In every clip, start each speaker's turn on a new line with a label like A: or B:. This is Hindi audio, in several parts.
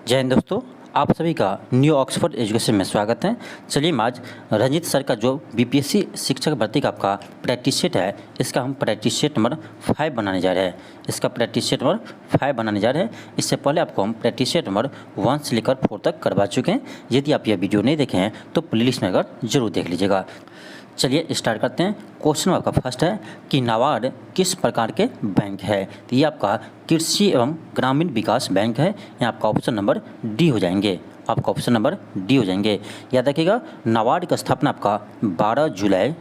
A: जय हिंद दोस्तों, आप सभी का न्यू ऑक्सफोर्ड एजुकेशन में स्वागत है। चलिए हम आज रंजीत सर का जो बीपीएससी शिक्षक भर्ती का आपका प्रैक्टिस सेट है, इसका हम प्रैक्टिस सेट नंबर 5 बनाने जा रहे हैं। इससे पहले आपको हम प्रैक्टिस सेट नंबर 1 से लेकर 4 तक करवा चुके हैं। यदि आप यह वीडियो नहीं देखे हैं तो प्लेलिस्ट में अगर जरूर देख लीजिएगा। चलिए स्टार्ट करते हैं। क्वेश्चन आपका फर्स्ट है कि नाबार्ड किस प्रकार के बैंक है। तो ये आपका कृषि एवं ग्रामीण विकास बैंक है। यहाँ आपका ऑप्शन नंबर डी हो जाएंगे। याद रखिएगा, नाबार्ड की स्थापना आपका 12 जुलाई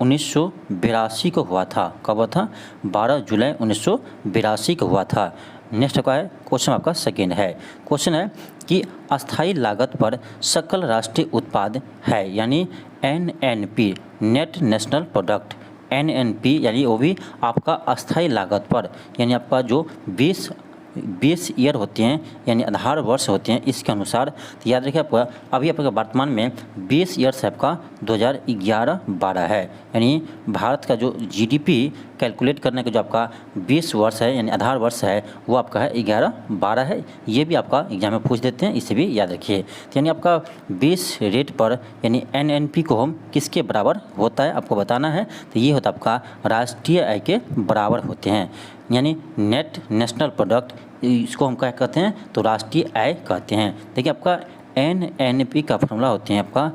A: 1982 को हुआ था। कब हुआ था? 12 जुलाई 1982 को हुआ था। नेक्स्ट का है क्वेश्चन आपका सेकेंड है। क्वेश्चन है कि अस्थायी लागत पर सकल राष्ट्रीय उत्पाद है, यानी NNP, net national product. NNP यानी वो भी आपका अस्थायी लागत पर, यानी आपका जो 20 ईयर होते हैं, यानी आधार वर्ष होते हैं, इसके अनुसार। तो याद रखिए आपका अभी आपका वर्तमान में 20 ईयर्स आपका 2011-12 है, यानी भारत का जो जीडीपी कैलकुलेट करने का जो आपका 20 वर्ष है, यानी आधार वर्ष है, वो आपका है 11-12 है। ये भी आपका एग्जाम में पूछ देते हैं, इसे भी याद रखिए। तो यानी आपका 20 रेट पर, यानी एनएनपी को हम किसके बराबर होता है आपको बताना है। तो ये होता है आपका राष्ट्रीय आय के बराबर होते हैं, यानी नेट नेशनल प्रोडक्ट, इसको हम क्या कहते हैं? तो राष्ट्रीय आय कहते हैं। देखिए आपका एनएनपी का फॉर्मूला होते हैं आपका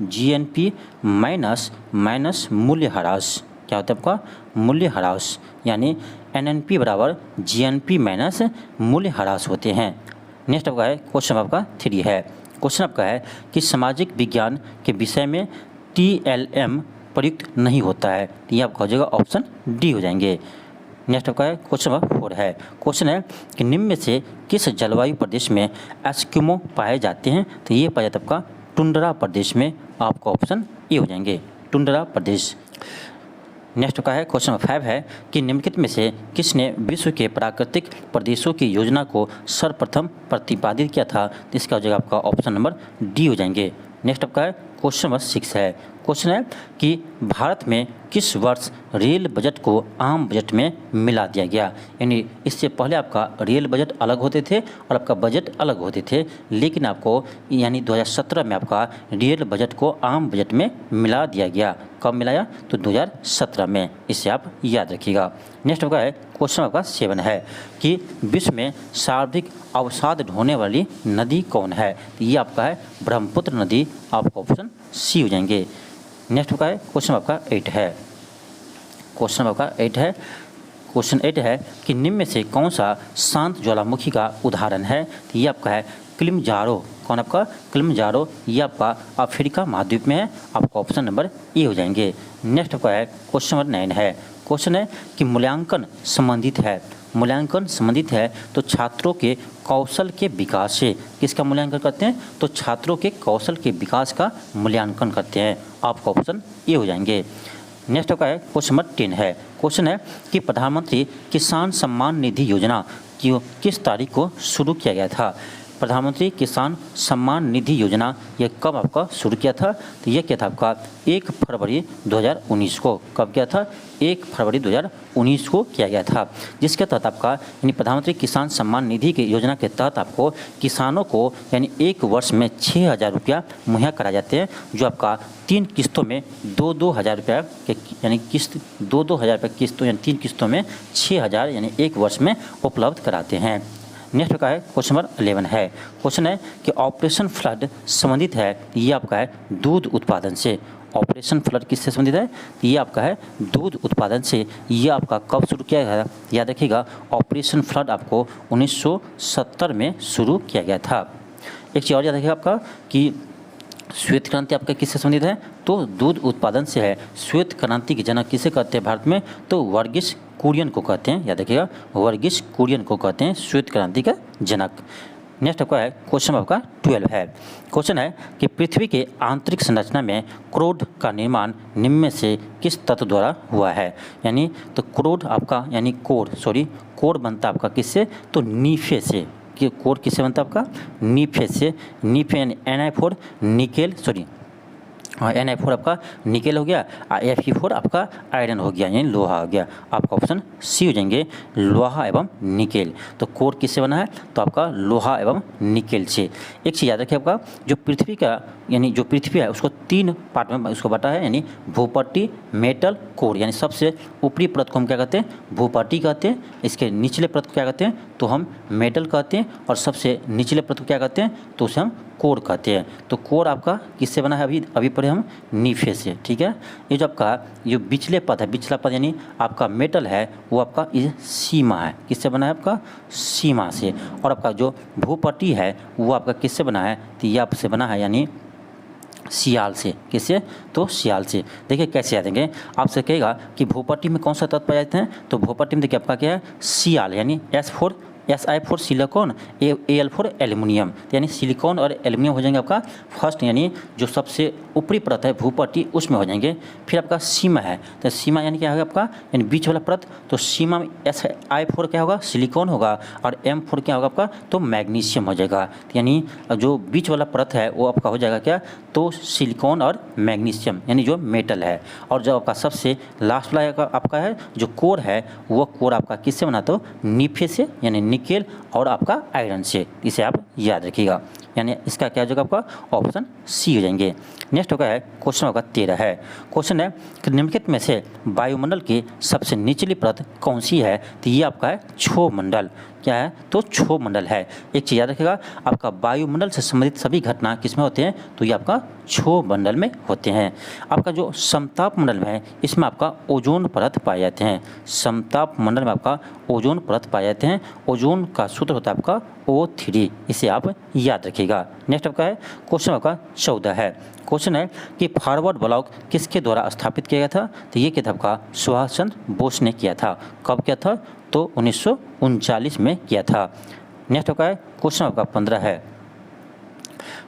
A: जीएनपी माइनस मूल्यह्रास। क्या होता है आपका? मूल्यह्रास, यानी एनएनपी बराबर जीएनपी माइनस मूल्यह्रास होते हैं। नेक्स्ट आपका है क्वेश्चन आपका 3 है। क्वेश्चन आपका है कि सामाजिक विज्ञान के विषय में टीएलएम प्रयुक्त नहीं होता है। तो ये आपका हो जाएगा ऑप्शन डी हो जाएंगे। नेक्स्ट आपका है क्वेश्चन नंबर 4 है। क्वेश्चन है कि निम्न में से किस जलवायु प्रदेश में एस्किमो पाए जाते हैं। तो ये पाया जाता है आपका टुंड्रा प्रदेश में। आपका ऑप्शन ए हो जाएंगे, टुंड्रा प्रदेश। नेक्स्ट का है क्वेश्चन नंबर 5 है कि निम्नलिखित में से किसने विश्व के प्राकृतिक प्रदेशों की योजना को सर्वप्रथम प्रतिपादित किया था। तो इसका हो जाएगा आपका ऑप्शन नंबर डी हो जाएंगे। नेक्स्ट आपका है क्वेश्चन नंबर 6 है। क्वेश्चन है कि भारत में किस वर्ष रेल बजट को आम बजट में मिला दिया गया। यानी इससे पहले आपका रेल बजट अलग होते थे और आपका बजट अलग होते थे, लेकिन आपको यानी 2017 में आपका रेल बजट को आम बजट में मिला दिया गया। कब मिलाया? तो 2017 में। इसे आप याद रखिएगा। नेक्स्ट आपका है क्वेश्चन आपका 7 है कि विश्व में सर्वाधिक अवसाद ढोने वाली नदी कौन है। तो ये आपका है ब्रह्मपुत्र नदी। आपका ऑप्शन सी हो जाएंगे। नेक्स्ट आपका है क्वेश्चन आपका 8 है। क्वेश्चन है कि निम्न में से कौन सा शांत ज्वालामुखी का उदाहरण है। तो ये आपका है किलिमंजारो। कौन आपका? किलिमंजारो। ये आपका अफ्रीका महाद्वीप में है। आपका ऑप्शन नंबर ए हो जाएंगे। नेक्स्ट आपका है क्वेश्चन नंबर 9 है। क्वेश्चन है कि मूल्यांकन संबंधित है तो छात्रों के कौशल के विकास से। किसका मूल्यांकन करते हैं? तो छात्रों के कौशल के विकास का मूल्यांकन करते हैं। आपका ऑप्शन ए हो जाएंगे। नेक्स्ट आपका है क्वेश्चन नंबर 10 है। क्वेश्चन है कि प्रधानमंत्री किसान सम्मान निधि योजना की किस तारीख को शुरू किया गया था। प्रधानमंत्री किसान सम्मान निधि योजना ये कब आपका शुरू किया था। तो ये क्या था आपका 1 फरवरी 2019 को। कब किया था? 1 फरवरी 2019 को किया गया था। जिसके तहत आपका यानी प्रधानमंत्री किसान सम्मान निधि की योजना के तहत आपको किसानों को यानी 1 वर्ष में 6,000 रुपया मुहैया कराए जाते हैं, जो आपका 3 किस्तों में 2-2 हज़ार रुपया के, यानी किस्त 2-2 हज़ार रुपये किस्तों, यानी 3 किस्तों में 6,000 यानी 1 वर्ष में उपलब्ध कराते हैं। नेक्स्ट का है क्वेश्चन नंबर 11 है। क्वेश्चन है कि ऑपरेशन फ्लड संबंधित है। ये आपका है दूध उत्पादन से। ऑपरेशन फ्लड किससे संबंधित है? ये आपका है दूध उत्पादन से। ये आपका कब शुरू किया गया? याद रखिएगा, ऑपरेशन फ्लड आपको 1970 में शुरू किया गया था। एक चीज़ और याद रखिएगा आपका कि श्वेत क्रांति आपका किससे संबंधित है? तो दूध उत्पादन से है। श्वेत क्रांति के जनक किसे कहते हैं भारत में? तो वर्गीस कुरियन को कहते हैं। याद रखिएगा, वर्गीस कुरियन को कहते हैं श्वेत क्रांति का जनक। नेक्स्ट आपका है क्वेश्चन आपका 12 है। क्वेश्चन है कि पृथ्वी के आंतरिक संरचना में क्रोड का निर्माण निम्न में से किस तत्व द्वारा हुआ है। यानी तो क्रोड आपका यानी कोर बनता आपका किससे? तो नीफे से। कि कोर किससे बनता है आपका? नीफे से। नीफे यानी Na4 Na4 आपका निकेल हो गया, Fe4 आपका आयरन हो गया, यानी लोहा हो गया। आपका ऑप्शन सी हो जाएंगे, लोहा एवं निकेल। तो कोर किससे बना है? तो आपका लोहा एवं निकेल से। एक चीज़ याद रखिए, आपका जो पृथ्वी का यानी जो पृथ्वी है उसको 3 पार्ट में उसको बांटा है, यानी भूपट्टी, मेटल, कोर। यानी सबसे ऊपरी परत को हम क्या कहते हैं? भूपट्टी कहते हैं। इसके निचले परत को क्या कहते हैं? तो हम मेटल कहते हैं। और सबसे निचले परत को क्या कहते हैं? तो उसे हम कोर कहते हैं। तो कोर आपका किससे बना है? अभी पढ़े हम नीफे से, ठीक है। ये जो आपका जो बिचले पद है, बिचला पद यानी आपका मेटल है, वो आपका ये सीमा है। किससे बना है? आपका सीमा से। और आपका जो भूपट्टी है वो आपका किससे बना है? तो ये आपसे बना है, यानी सियाल से। किससे? तो सियाल से। देखिए कैसे याद देंगे, आपसे कहेगा कि भूपट्टी में कौन सा तत्व पाए जाते हैं? तो भूपट्टी में देखिए आपका क्या है? सियाल, यानी Si4 सिलिकॉन, Al4 एल्युमिनियम। यानी सिलिकॉन और एल्युमिनियम हो जाएंगे आपका फर्स्ट, यानी जो सबसे ऊपरी परत है भूपट्टी उसमें हो जाएंगे। फिर आपका सीमा है, तो सीमा यानी क्या होगा आपका? यानी बीच वाला परत। तो सीमा में Si4 क्या होगा? सिलिकॉन होगा। और M4 क्या होगा आपका? तो मैग्नीशियम हो जाएगा। यानी जो बीच वाला परत है वो आपका हो जाएगा क्या? तो सिलिकॉन और मैग्नीशियम, यानी जो मेटल है। और जो आपका सबसे लास्ट वाला आपका है जो कोर है, वो कोर आपका किससे बना? तो नीफे से, यानी निकेल और आपका आयरन से। इसे आप याद रखिएगा, यानी इसका क्या हो जाएगा? आपका ऑप्शन सी हो जाएंगे। नेक्स्ट होगा है क्वेश्चन होगा 13 है। क्वेश्चन है कि निम्नलिखित में से वायुमंडल की सबसे निचली परत कौन सी है? तो ये आपका है क्षोभमंडल। क्या है? तो क्षोभमंडल है। एक चीज़ याद रखिएगा, आपका वायुमंडल से संबंधित सभी घटना किसमें होते हैं? तो ये आपका क्षोभमंडल में होते हैं। आपका जो समताप मंडल में है इसमें आपका ओजोन परत पाए जाते हैं। समताप मंडल में आपका ओजोन परत पाए जाते हैं। ओजोन का सूत्र होता है आपका O3, इसे आप याद रखिएगा। नेक्स्ट आपका है क्वेश्चन आपका 14 है। क्वेश्चन है कि फॉरवर्ड ब्लॉक किसके द्वारा स्थापित किया गया था? तो ये किताब का सुभाष चंद्र बोस ने किया था। कब किया था? तो 1939 में किया था। नेक्स्ट आपका है क्वेश्चन आपका 15 है।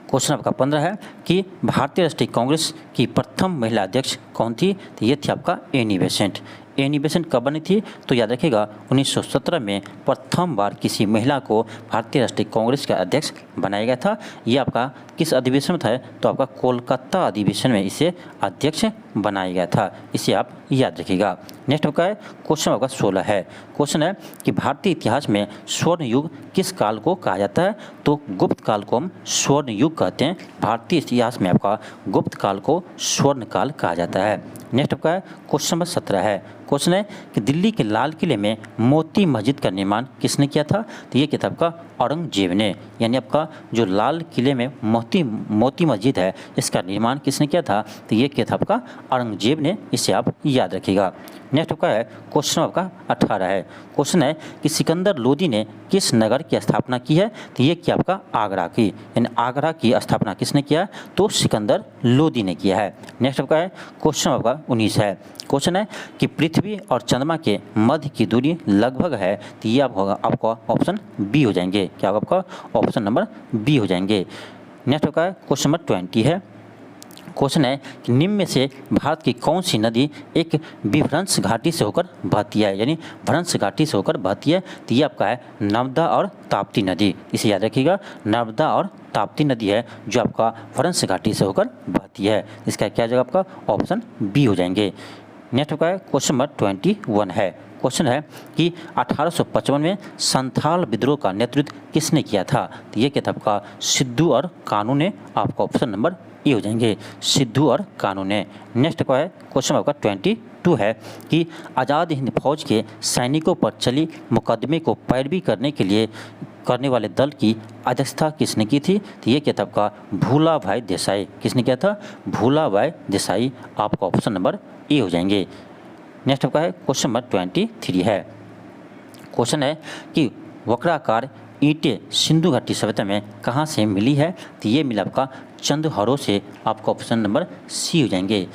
A: क्वेश्चन आपका 15 है कि भारतीय राष्ट्रीय कांग्रेस की प्रथम महिला अध्यक्ष कौन थी? तो ये थी आपका एनी बेसेंट। एनी बेसेंट कब बनी थी? तो याद रखिएगा 1917 में प्रथम बार किसी महिला को भारतीय राष्ट्रीय कांग्रेस का अध्यक्ष बनाया गया था। ये आपका किस अधिवेशन में था? तो आपका कोलकाता अधिवेशन में इसे अध्यक्ष बनाया गया था। इसे आप याद रखिएगा। नेक्स्ट आपका है क्वेश्चन आपका 16 है। क्वेश्चन है कि भारतीय इतिहास में स्वर्ण युग किस काल को कहा जाता है? तो गुप्त काल को हम स्वर्ण युग कहते हैं। भारतीय इतिहास में आपका गुप्त काल को स्वर्ण काल कहा जाता है। नेक्स्ट आपका है क्वेश्चन नंबर 17 है। क्वेश्चन है कि दिल्ली के लाल किले में मोती मस्जिद का निर्माण किसने किया था? तो ये किताब का औरंगजेब ने। यानी आपका जो लाल किले में मोती मस्जिद है इसका निर्माण किसने किया था? तो ये किताब का औरंगजेब ने। इसे आप याद रखिएगा। नेक्स्ट आपका है क्वेश्चन आपका 18 है। क्वेश्चन है कि सिकंदर लोदी ने किस नगर की स्थापना की है? तो ये क्या आपका आगरा की, यानी आगरा की स्थापना किसने किया? तो सिकंदर लोदी ने किया है। नेक्स्ट आपका है क्वेश्चन आपका 19 है। क्वेश्चन है कि पृथ्वी और चंद्रमा के मध्य की दूरी लगभग है। तो ये आपका ऑप्शन बी हो जाएंगे। क्या होगा आपका? ऑप्शन नंबर बी हो जाएंगे। नेक्स्ट आपका है क्वेश्चन नंबर 20 है। क्वेश्चन है कि निम्न में से भारत की कौन सी नदी एक विभ्रंश घाटी से होकर बहती है? यानी भ्रंश घाटी से होकर बहती है। तो ये आपका है नर्मदा और ताप्ती नदी। इसे याद रखिएगा, नर्मदा और ताप्ती नदी है जो आपका भ्रंश घाटी से होकर बहती है। इसका क्या जगह आपका? ऑप्शन बी हो जाएंगे। नेक्स्ट आपका है क्वेश्चन नंबर 21 है। क्वेश्चन है कि 1855 में संथाल विद्रोह का नेतृत्व किसने किया था? तो ये किताब का सिद्धू और कानू ने। आपका ऑप्शन नंबर ए हो जाएंगे, सिद्धू और कानू ने। नेक्स्ट का है क्वेश्चन आपका 22 है कि आज़ाद हिंद फौज के सैनिकों पर चली मुकदमे को पैरवी करने वाले दल की अध्यक्षता किसने की थी? तो ये किताब का भूला भाई देसाई। किसने किया था? भूला भाई देसाई। आपका ऑप्शन नंबर ए हो जाएंगे। नेक्स्ट आपका है क्वेश्चन नंबर 23 है। क्वेश्चन है कि वक्राकार ईंटें सिंधु घाटी सभ्यता में कहाँ से मिली है? तो ये मिला आपका चंदहरों से। आपका ऑप्शन नंबर सी हो जाएंगे।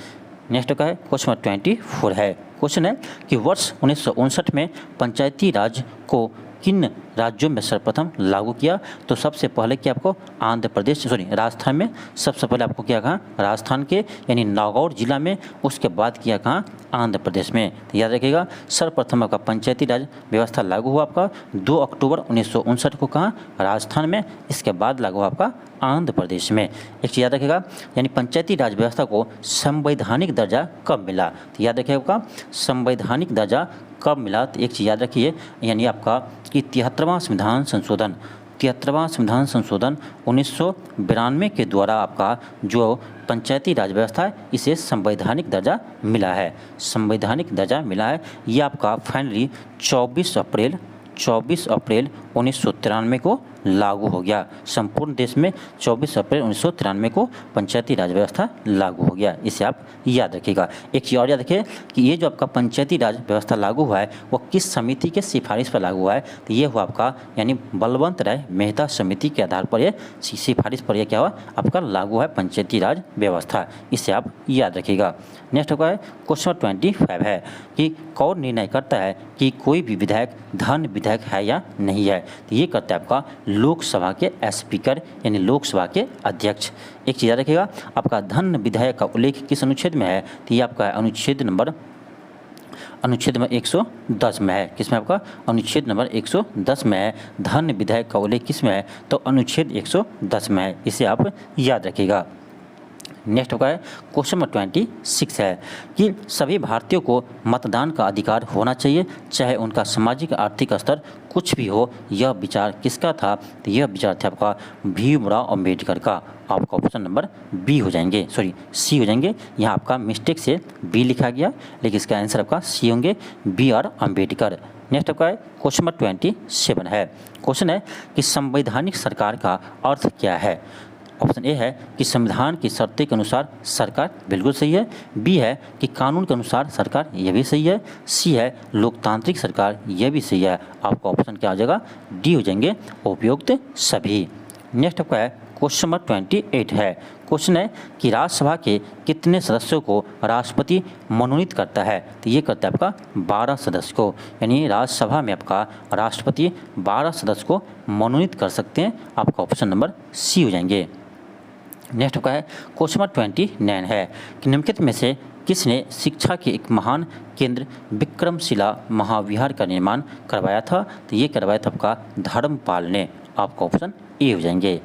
A: नेक्स्ट का है क्वेश्चन नंबर 24 है। क्वेश्चन है कि वर्ष 1959 में पंचायती राज को किन राज्यों में सर्वप्रथम लागू किया? तो सबसे पहले क्या आपको आंध्र प्रदेश राजस्थान में सबसे पहले आपको क्या कहा? राजस्थान के यानी नागौर जिला में, उसके बाद किया कहाँ? आंध्र प्रदेश में। तो याद रखिएगा सर्वप्रथम आपका पंचायती राज व्यवस्था लागू हुआ आपका 2 अक्टूबर 1959 को कहाँ? राजस्थान में। इसके बाद लागू हुआ आपका आंध्र प्रदेश में। एक चीज़ याद रखिएगा यानी पंचायती राज व्यवस्था को संवैधानिक दर्जा कब मिला? तो याद रखिएगा संवैधानिक दर्जा कब मिला? तो एक चीज़ याद रखिए यानी आपका कि 73वां संविधान संशोधन 1992 के द्वारा आपका जो पंचायती राज व्यवस्था है इसे संवैधानिक दर्जा मिला है। संवैधानिक दर्जा मिला है। ये आपका फाइनली 24 अप्रैल 1993 को लागू हो गया। संपूर्ण देश में 24 अप्रैल 1993 को पंचायती राज व्यवस्था लागू हो गया। इसे आप याद रखिएगा। एक चीज़ और याद रखिए कि ये जो आपका पंचायती राज व्यवस्था लागू हुआ है वो किस समिति के सिफारिश पर लागू हुआ है? तो ये हुआ आपका यानी बलवंत राय मेहता समिति के आधार पर ये सिफारिश पर यह क्या हुआ? आपका लागू है पंचायती राज व्यवस्था। इसे आप याद रखिएगा। नेक्स्ट होगा है क्वेश्चन 25 है कि कौन निर्णय करता है कि कोई भी विधायक धन विधायक है या नहीं है? तो ये करता है आपका लोकसभा के स्पीकर यानी लोकसभा के अध्यक्ष। एक चीज़ याद रखिएगा आपका धन विधायक का उल्लेख किस अनुच्छेद में है? तो ये आपका अनुच्छेद नंबर 110 में है। किसमें आपका? अनुच्छेद नंबर 110 में है। धन विधायक का उल्लेख किस में है? तो अनुच्छेद 110 में है। इसे आप याद रखिएगा। नेक्स्ट होगा है क्वेश्चन नंबर 26 है कि सभी भारतीयों को मतदान का अधिकार होना चाहिए चाहे उनका सामाजिक आर्थिक स्तर कुछ भी हो। यह विचार किसका था? तो यह विचार था आपका भीमराव अम्बेडकर का। आपका ऑप्शन नंबर बी हो जाएंगे, सी हो जाएंगे। यहाँ आपका मिस्टेक से बी लिखा गया लेकिन इसका आंसर आपका सी होंगे, बी आर अम्बेडकर। नेक्स्ट आपका है क्वेश्चन नंबर 27 है। क्वेश्चन है कि संवैधानिक सरकार का अर्थ क्या है? ऑप्शन ए है कि संविधान की शर्तें के अनुसार सरकार, बिल्कुल सही है। बी है कि कानून के अनुसार सरकार, यह भी सही है। सी है लोकतांत्रिक सरकार, यह भी सही है। आपका ऑप्शन क्या हो जाएगा? डी हो जाएंगे, उपयुक्त सभी। नेक्स्ट आपका है क्वेश्चन नंबर 28 है। क्वेश्चन है कि राज्यसभा के कितने सदस्यों को राष्ट्रपति मनोनीत करता है? तो ये करता है आपका 12 सदस्य को, यानी राज्यसभा में आपका राष्ट्रपति 12 सदस्य को मनोनीत कर सकते हैं। आपका ऑप्शन नंबर सी हो जाएंगे। नेक्स्ट आपका है क्वेश्चन नंबर 29 है कि निम्नलिखित में से किसने शिक्षा के एक महान केंद्र विक्रमशिला महाविहार का निर्माण करवाया था? तो ये करवाया था आपका धर्मपाल ने। आपका ऑप्शन ए हो जाएंगे।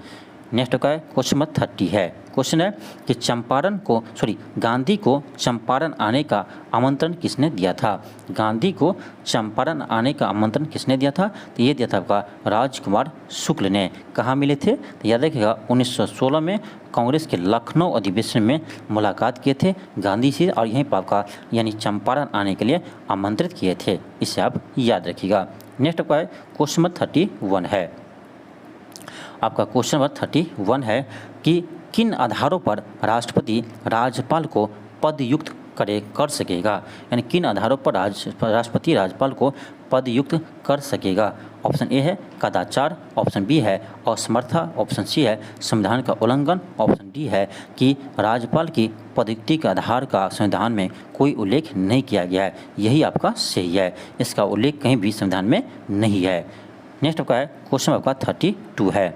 A: नेक्स्ट का है क्वेश्चन नंबर 30 है। क्वेश्चन है कि गांधी को चंपारण आने का आमंत्रण किसने दिया था? गांधी को चंपारण आने का आमंत्रण किसने दिया था? तो ये दिया था आपका राजकुमार शुक्ल ने। कहाँ मिले थे? तो याद रखिएगा 1916 में कांग्रेस के लखनऊ अधिवेशन में मुलाकात किए थे गांधी से और यहीं पर आपका यानी चंपारण आने के लिए आमंत्रित किए थे। इसे आप याद रखिएगा। नेक्स्ट आपका है क्वेश्चन नंबर 31 है। आपका क्वेश्चन नंबर 31 है कि किन आधारों पर राष्ट्रपति राज्यपाल को पदयुक्त कर सकेगा? यानी किन आधारों पर राष्ट्रपति राज्यपाल को पदयुक्त कर सकेगा? ऑप्शन ए है कदाचार, ऑप्शन बी है असमर्था, ऑप्शन सी है संविधान का उल्लंघन, ऑप्शन डी है कि राज्यपाल की पदयुक्ति के आधार का संविधान में कोई उल्लेख नहीं किया गया है। यही आपका सही है, इसका उल्लेख कहीं भी संविधान में नहीं है। नेक्स्ट आपका है क्वेश्चन आपका 32 है।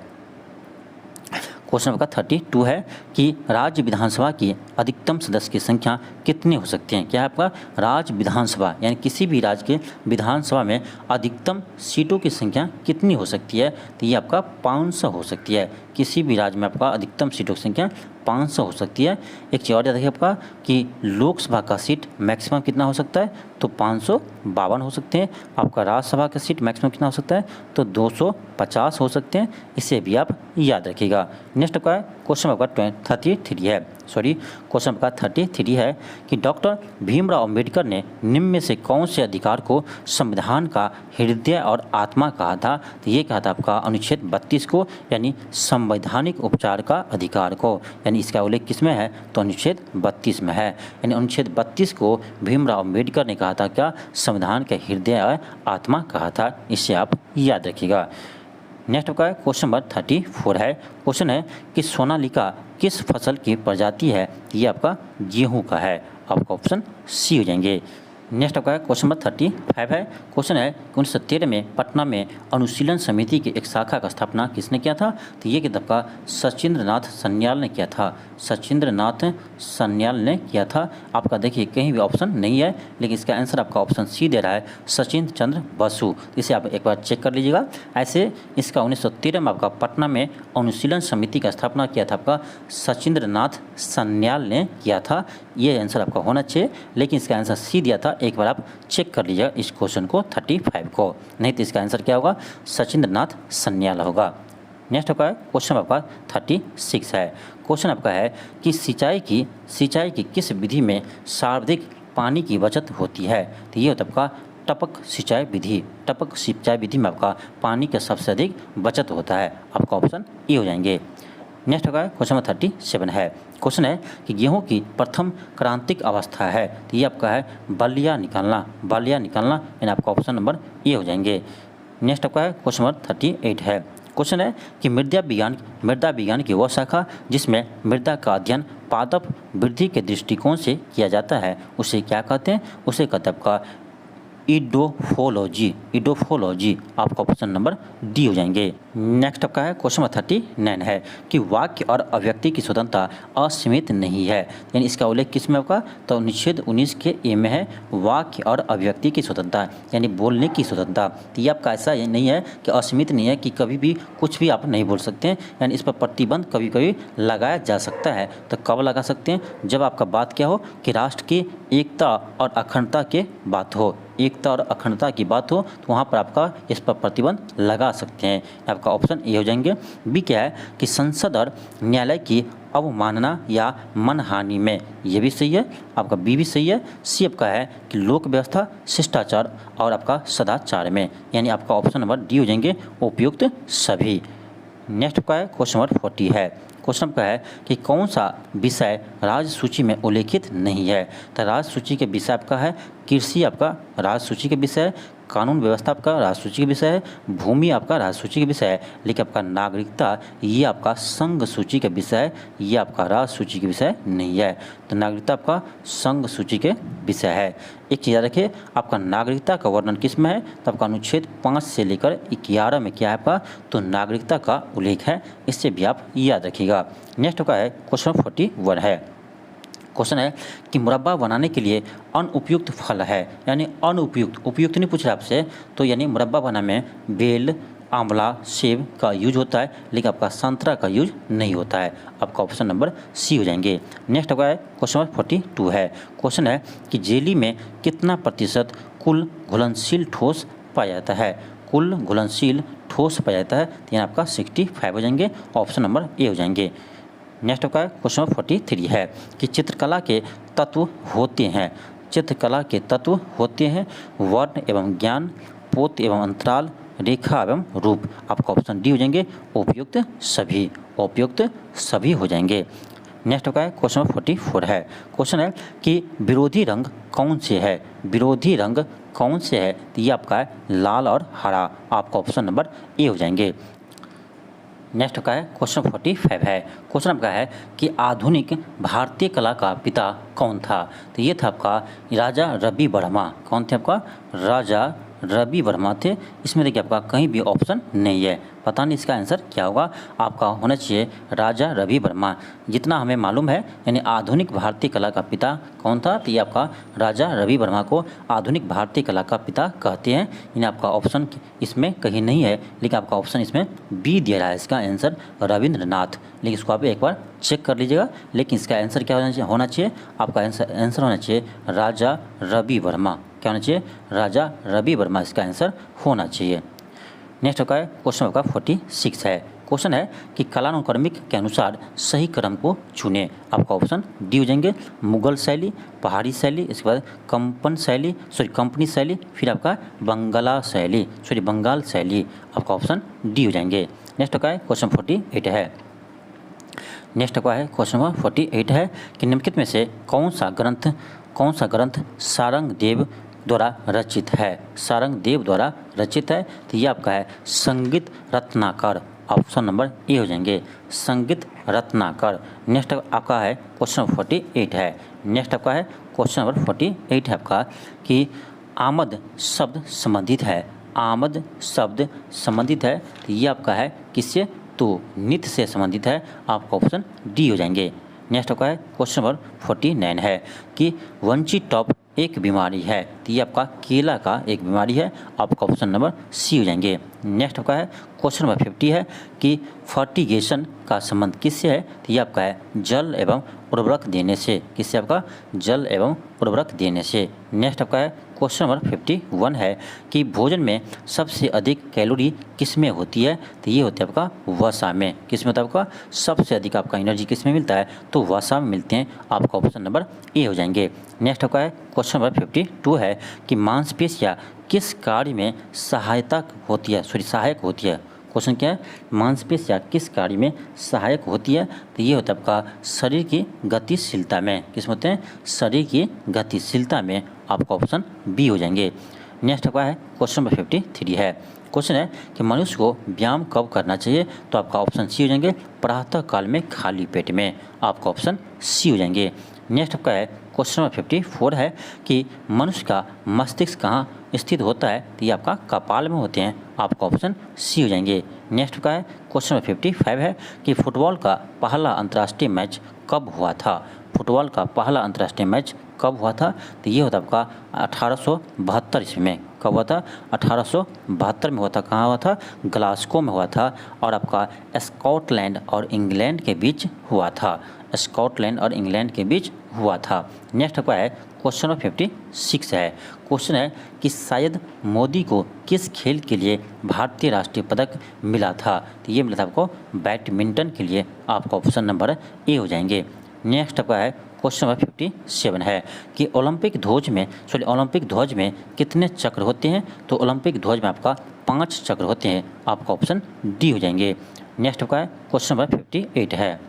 A: क्वेश्चन आपका 32 है कि राज्य विधानसभा की अधिकतम सदस्य की संख्या कितनी हो सकती है? क्या है आपका राज्य विधानसभा यानी किसी भी राज्य के विधानसभा में अधिकतम सीटों की संख्या कितनी हो सकती है? तो ये आपका 500 हो सकती है। किसी भी राज्य में आपका अधिकतम सीटों की संख्या 500 हो सकती है। एक चीज़ और याद रखिए आपका कि लोकसभा का सीट मैक्सिमम कितना हो सकता है? तो 552 हो सकते हैं। आपका राज्यसभा का सीट मैक्सिमम कितना हो सकता है? तो 250 हो सकते हैं। इसे भी आप याद रखिएगा। नेक्स्ट आपका क्वेश्चन आपका 33 है। क्वेश्चन आपका 33 है कि डॉक्टर भीमराव अंबेडकर ने निम्न में से कौन से अधिकार को संविधान का हृदय और आत्मा कहा था? तो ये कहा था आपका अनुच्छेद 32 को, यानी संवैधानिक उपचार का अधिकार को। यानी इसका उल्लेख किस में है? तो अनुच्छेद 32 में है। यानी अनुच्छेद 32 को भीमराव अम्बेडकर ने कहा था क्या? संविधान के हृदय और आत्मा कहा था। इसे आप याद रखिएगा। नेक्स्ट आपका क्वेश्चन नंबर 34 है। क्वेश्चन है कि सोनालिका किस फसल की प्रजाति है? ये आपका गेहूं का है। आपका ऑप्शन सी हो जाएंगे। नेक्स्ट आपका है क्वेश्चन नंबर 35 है। क्वेश्चन है 1913 में पटना में अनुशीलन समिति की एक शाखा का स्थापना किसने किया था? तो ये किताब का सचिंद्र नाथ सन्याल ने किया था। सचिंद्र नाथ सन्याल ने किया था। आपका देखिए कहीं भी ऑप्शन नहीं है, लेकिन इसका आंसर आपका ऑप्शन सी दे रहा है, सचिन चंद्र बसु। इसे आप एक बार चेक कर लीजिएगा। ऐसे इसका 1913 में आपका पटना में अनुशीलन समिति का स्थापना किया था आपका सचिंद्र नाथ सन्याल ने किया था। ये आंसर आपका होना चाहिए, लेकिन इसका आंसर सी दिया था। एक बार आप चेक कर लीजिएगा इस क्वेश्चन को 35 को, नहीं तो इसका आंसर क्या होगा? सचिंद्र नाथ सन्याल होगा। नेक्स्ट आपका क्वेश्चन आपका 36 है। क्वेश्चन आपका है कि सिंचाई की किस विधि में सर्वाधिक पानी की बचत होती है? तो ये होता है आपका टपक सिंचाई विधि। टपक सिंचाई विधि में आपका पानी का सबसे अधिक बचत होता है। आपका ऑप्शन ए हो जाएंगे। नेक्स्ट होगा क्वेश्चन नंबर 37 है। क्वेश्चन है कि गेहूं की प्रथम क्रांतिक अवस्था है, तो ये आपका है बलिया निकालना यानी आपका ऑप्शन नंबर ए हो जाएंगे। नेक्स्ट आपका है क्वेश्चन नंबर 38 है। क्वेश्चन है कि मृदा विज्ञान की वह शाखा जिसमें मृदा का अध्ययन पादप वृद्धि के दृष्टिकोण से किया जाता है, उसे क्या कहते हैं? उसे कहते हैं आपका इडोफोलॉजी। आपका ऑप्शन नंबर डी हो जाएंगे। नेक्स्ट आपका है क्वेश्चन नंबर 39 है कि वाक्य और अभिव्यक्ति की स्वतंत्रता असीमित नहीं है, यानी इसका उल्लेख किस में होगा? तो अनुच्छेद 19 के ए में है, वाक्य और अभिव्यक्ति की स्वतंत्रता यानी बोलने की स्वतंत्रता। तो ये आपका ऐसा नहीं है कि असीमित नहीं है कि कभी भी कुछ भी आप नहीं बोल सकते हैं, यानी इस पर प्रतिबंध कभी कभी लगाया जा सकता है। तो कब लगा सकते हैं? जब आपका बात क्या हो कि राष्ट्र की एकता और अखंडता के बात हो, एकता और अखंडता की बात हो, तो वहाँ पर आपका इस पर प्रतिबंध लगा सकते हैं। आपका ऑप्शन ए हो जाएंगे। बी क्या है कि संसद और न्यायालय की अवमानना या मनहानि में, ये भी सही है। आपका बी भी सही है। सी आपका है कि लोक व्यवस्था, शिष्टाचार और आपका सदाचार में, यानी आपका ऑप्शन नंबर डी हो जाएंगे, उपयुक्त सभी। नेक्स्ट आपका है क्वेश्चन नंबर 40 है। क्वेश्चन आपका है कि कौन सा विषय राज्य सूची में उल्लेखित नहीं है? तो राज्य सूची के विषय आपका है कृषि, आपका राज्य सूची के विषय है, कानून व्यवस्था आपका राज्य सूची का विषय है, भूमि आपका राज्य सूची का विषय है, लेकिन आपका नागरिकता ये आपका संघ सूची का विषय है, ये आपका राज्य सूची का विषय नहीं है। तो नागरिकता आपका संघ सूची के विषय है। एक चीज़ याद रखिए, आपका नागरिकता का वर्णन किस में है? तो आपका अनुच्छेद 5 से लेकर 11 में क्या है आपका? तो नागरिकता का उल्लेख है, इससे भी आप याद रखिएगा। नेक्स्ट का है क्वेश्चन 41 है। क्वेश्चन है कि मुरब्बा बनाने के लिए अनुपयुक्त फल है, यानी उपयुक्त नहीं पूछ रहा आपसे, तो यानी मुरब्बा बनाने में बेल, आंवला, सेब का यूज होता है, लेकिन आपका संतरा का यूज नहीं होता है। आपका ऑप्शन नंबर सी हो जाएंगे। नेक्स्ट आपका है क्वेश्चन नंबर 42 है। क्वेश्चन है कि जेली में कितना प्रतिशत कुल घुलनशील ठोस पाया जाता है? कुल घुलनशील ठोस पाया जाता है, तो यहाँ आपका 65 हो जाएंगे। ऑप्शन नंबर ए हो जाएंगे। नेक्स्ट आपका क्वेश्चन 43 है कि चित्रकला के तत्व होते हैं वर्ण एवं ज्ञान, पोत एवं अंतराल, रेखा एवं रूप। आपका ऑप्शन डी हो जाएंगे, उपयुक्त सभी हो जाएंगे। नेक्स्ट आपका क्वेश्चन 44 है। क्वेश्चन है कि विरोधी रंग कौन से है? तो ये आपका है लाल और हरा। आपका ऑप्शन नंबर ए हो जाएंगे। नेक्स्ट का है क्वेश्चन 45 है। क्वेश्चन आपका है कि आधुनिक भारतीय कला का पिता कौन था? तो ये था आपका राजा रवि वर्मा। कौन थे आपका? राजा रवि वर्मा थे। इसमें देखिए आपका कहीं भी ऑप्शन नहीं है, पता नहीं इसका आंसर क्या होगा। आपका होना चाहिए राजा रवि वर्मा। जितना हमें मालूम है, यानी आधुनिक भारतीय कला का पिता कौन था? तो ये आपका राजा रवि वर्मा को आधुनिक भारतीय कला का पिता कहते हैं। यानी आपका ऑप्शन इसमें कहीं नहीं है, लेकिन आपका ऑप्शन इसमें बी दिया रहा है, इसका आंसर रविंद्रनाथ। लेकिन इसको आप एक बार चेक कर लीजिएगा। लेकिन इसका आंसर क्या होना चाहिए? आपका आंसर होना चाहिए राजा रवि वर्मा। क्या होना चाहिए? राजा रवि वर्मा इसका आंसर होना चाहिए। नेक्स्ट आपका क्वेश्चन आपका 46 है। क्वेश्चन है कि कालानुक्रमिक के अनुसार सही क्रम को चुने। आपका ऑप्शन डी हो जाएंगे, मुगल शैली, पहाड़ी शैली, इसके बाद कंपनी शैली, फिर आपका बंगाल शैली। आपका ऑप्शन डी हो जाएंगे। नेक्स्ट आपका क्वेश्चन 48 है। नेक्स्ट आपका क्वेश्चन 48 है कि निम्नलिखित में से कौन सा ग्रंथ सारंगदेव द्वारा रचित है? तो ये आपका है संगीत रत्नाकर। ऑप्शन नंबर ए हो जाएंगे, संगीत रत्नाकर। नेक्स्ट आपका है क्वेश्चन 48 है। नेक्स्ट आपका है क्वेश्चन नंबर 48 है आपका कि आमद शब्द संबंधित है, आमद शब्द संबंधित है, तो ये आपका है किससे, तो नित्य से संबंधित है, आपका ऑप्शन डी हो जाएंगे। नेक्स्ट आपका है क्वेश्चन नंबर 49 है कि वंची टॉप एक बीमारी है, तो ये आपका केला का एक बीमारी है, आपका ऑप्शन नंबर सी हो जाएंगे। नेक्स्ट आपका है क्वेश्चन नंबर 50 है कि फर्टिगेशन का संबंध किससे है, तो ये आपका है जल एवं उर्वरक देने से, किससे आपका, जल एवं उर्वरक देने से। नेक्स्ट आपका है क्वेश्चन नंबर 51 है कि भोजन में सबसे अधिक कैलोरी किस में होती है, तो ये होता है आपका वसा में, किस में होता है आपका, सबसे अधिक आपका एनर्जी किस में मिलता है, तो वसा में मिलते हैं, आपका ऑप्शन नंबर ए हो जाएंगे। नेक्स्ट आपका है क्वेश्चन नंबर 52 है कि मांसपेशियाँ किस कार्य में सहायता होती है, सहायक होती है। क्वेश्चन क्या है, मांसपेशियाँ किस कार्य में सहायक होती है, तो ये होता है आपका शरीर की गतिशीलता में, किस में होते हैं, शरीर की गतिशीलता में, आपका ऑप्शन बी हो जाएंगे। नेक्स्ट आपका है क्वेश्चन नंबर 53 है, क्वेश्चन है कि मनुष्य को व्यायाम कब करना चाहिए, तो आपका ऑप्शन सी हो जाएंगे प्रातः काल में खाली पेट में, आपका ऑप्शन सी हो जाएंगे। नेक्स्ट आपका है क्वेश्चन नंबर 54 है कि मनुष्य का मस्तिष्क कहाँ स्थित होता है, तो ये आपका कपाल में होते हैं, आपका ऑप्शन सी हो जाएंगे। नेक्स्ट का है क्वेश्चन नंबर 55 है कि फुटबॉल का पहला अंतर्राष्ट्रीय मैच कब हुआ था, फुटबॉल का पहला अंतर्राष्ट्रीय मैच कब हुआ था, तो ये होता आपका 1872 ईस्वी में, कब हुआ था, 1872 में हुआ था, कहाँ हुआ था, ग्लासगो में हुआ था, और आपका स्कॉटलैंड और इंग्लैंड के बीच हुआ था, स्कॉटलैंड और इंग्लैंड के बीच हुआ था। नेक्स्ट आपका है क्वेश्चन नंबर 56 है, क्वेश्चन है कि शायद मोदी को किस खेल के लिए भारतीय राष्ट्रीय पदक मिला था, तो ये मिला था आपको बैडमिंटन के लिए, आपका ऑप्शन नंबर ए हो जाएंगे। नेक्स्ट आपका है क्वेश्चन नंबर 57 है कि ओलंपिक ध्वज में कितने चक्र होते हैं, तो ओलंपिक ध्वज में आपका 5 चक्र होते हैं, आपका ऑप्शन डी हो जाएंगे। नेक्स्ट आपका है क्वेश्चन नंबर 58 है,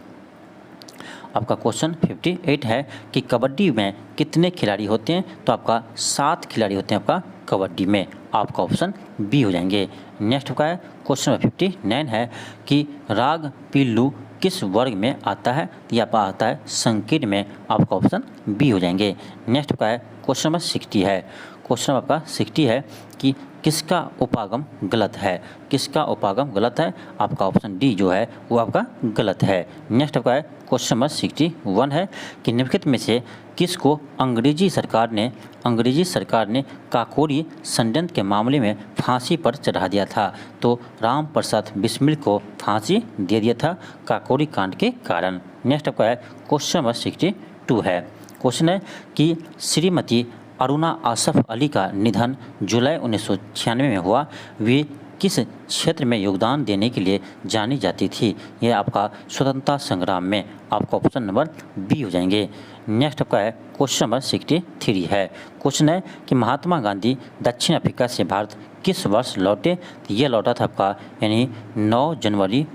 A: आपका क्वेश्चन 58 है कि कबड्डी में कितने खिलाड़ी होते हैं, तो आपका 7 खिलाड़ी होते हैं आपका कबड्डी में, आपका ऑप्शन बी हो जाएंगे। नेक्स्ट आपका है क्वेश्चन नंबर 59 है कि राग पिल्लू किस वर्ग में आता है, या आता है संकीर्ण में, आपका ऑप्शन बी हो जाएंगे। नेक्स्ट आपका है क्वेश्चन नंबर 60 है, क्वेश्चन आपका 60 है कि किसका उपागम गलत है, किसका उपागम गलत है, आपका ऑप्शन डी जो है वो आपका गलत है। नेक्स्ट आपका है क्वेश्चन नंबर 61 है कि निम्नलिखित में से किसको अंग्रेजी सरकार ने काकोरी षड्यंत्र के मामले में फांसी पर चढ़ा दिया था, तो राम प्रसाद बिस्मिल को फांसी दे दिया था काकोरी कांड के कारण। नेक्स्ट आपका है क्वेश्चन नंबर 62 है, क्वेश्चन है कि श्रीमती अरुणा आसफ अली का निधन जुलाई 1996 में हुआ, वे किस क्षेत्र में योगदान देने के लिए जानी जाती थी, यह आपका स्वतंत्रता संग्राम में, आपका ऑप्शन नंबर बी हो जाएंगे। नेक्स्ट आपका है क्वेश्चन नंबर 63 है, क्वेश्चन है कि महात्मा गांधी दक्षिण अफ्रीका से भारत किस वर्ष लौटे, तो ये लौटा था आपका यानी 9 जनवरी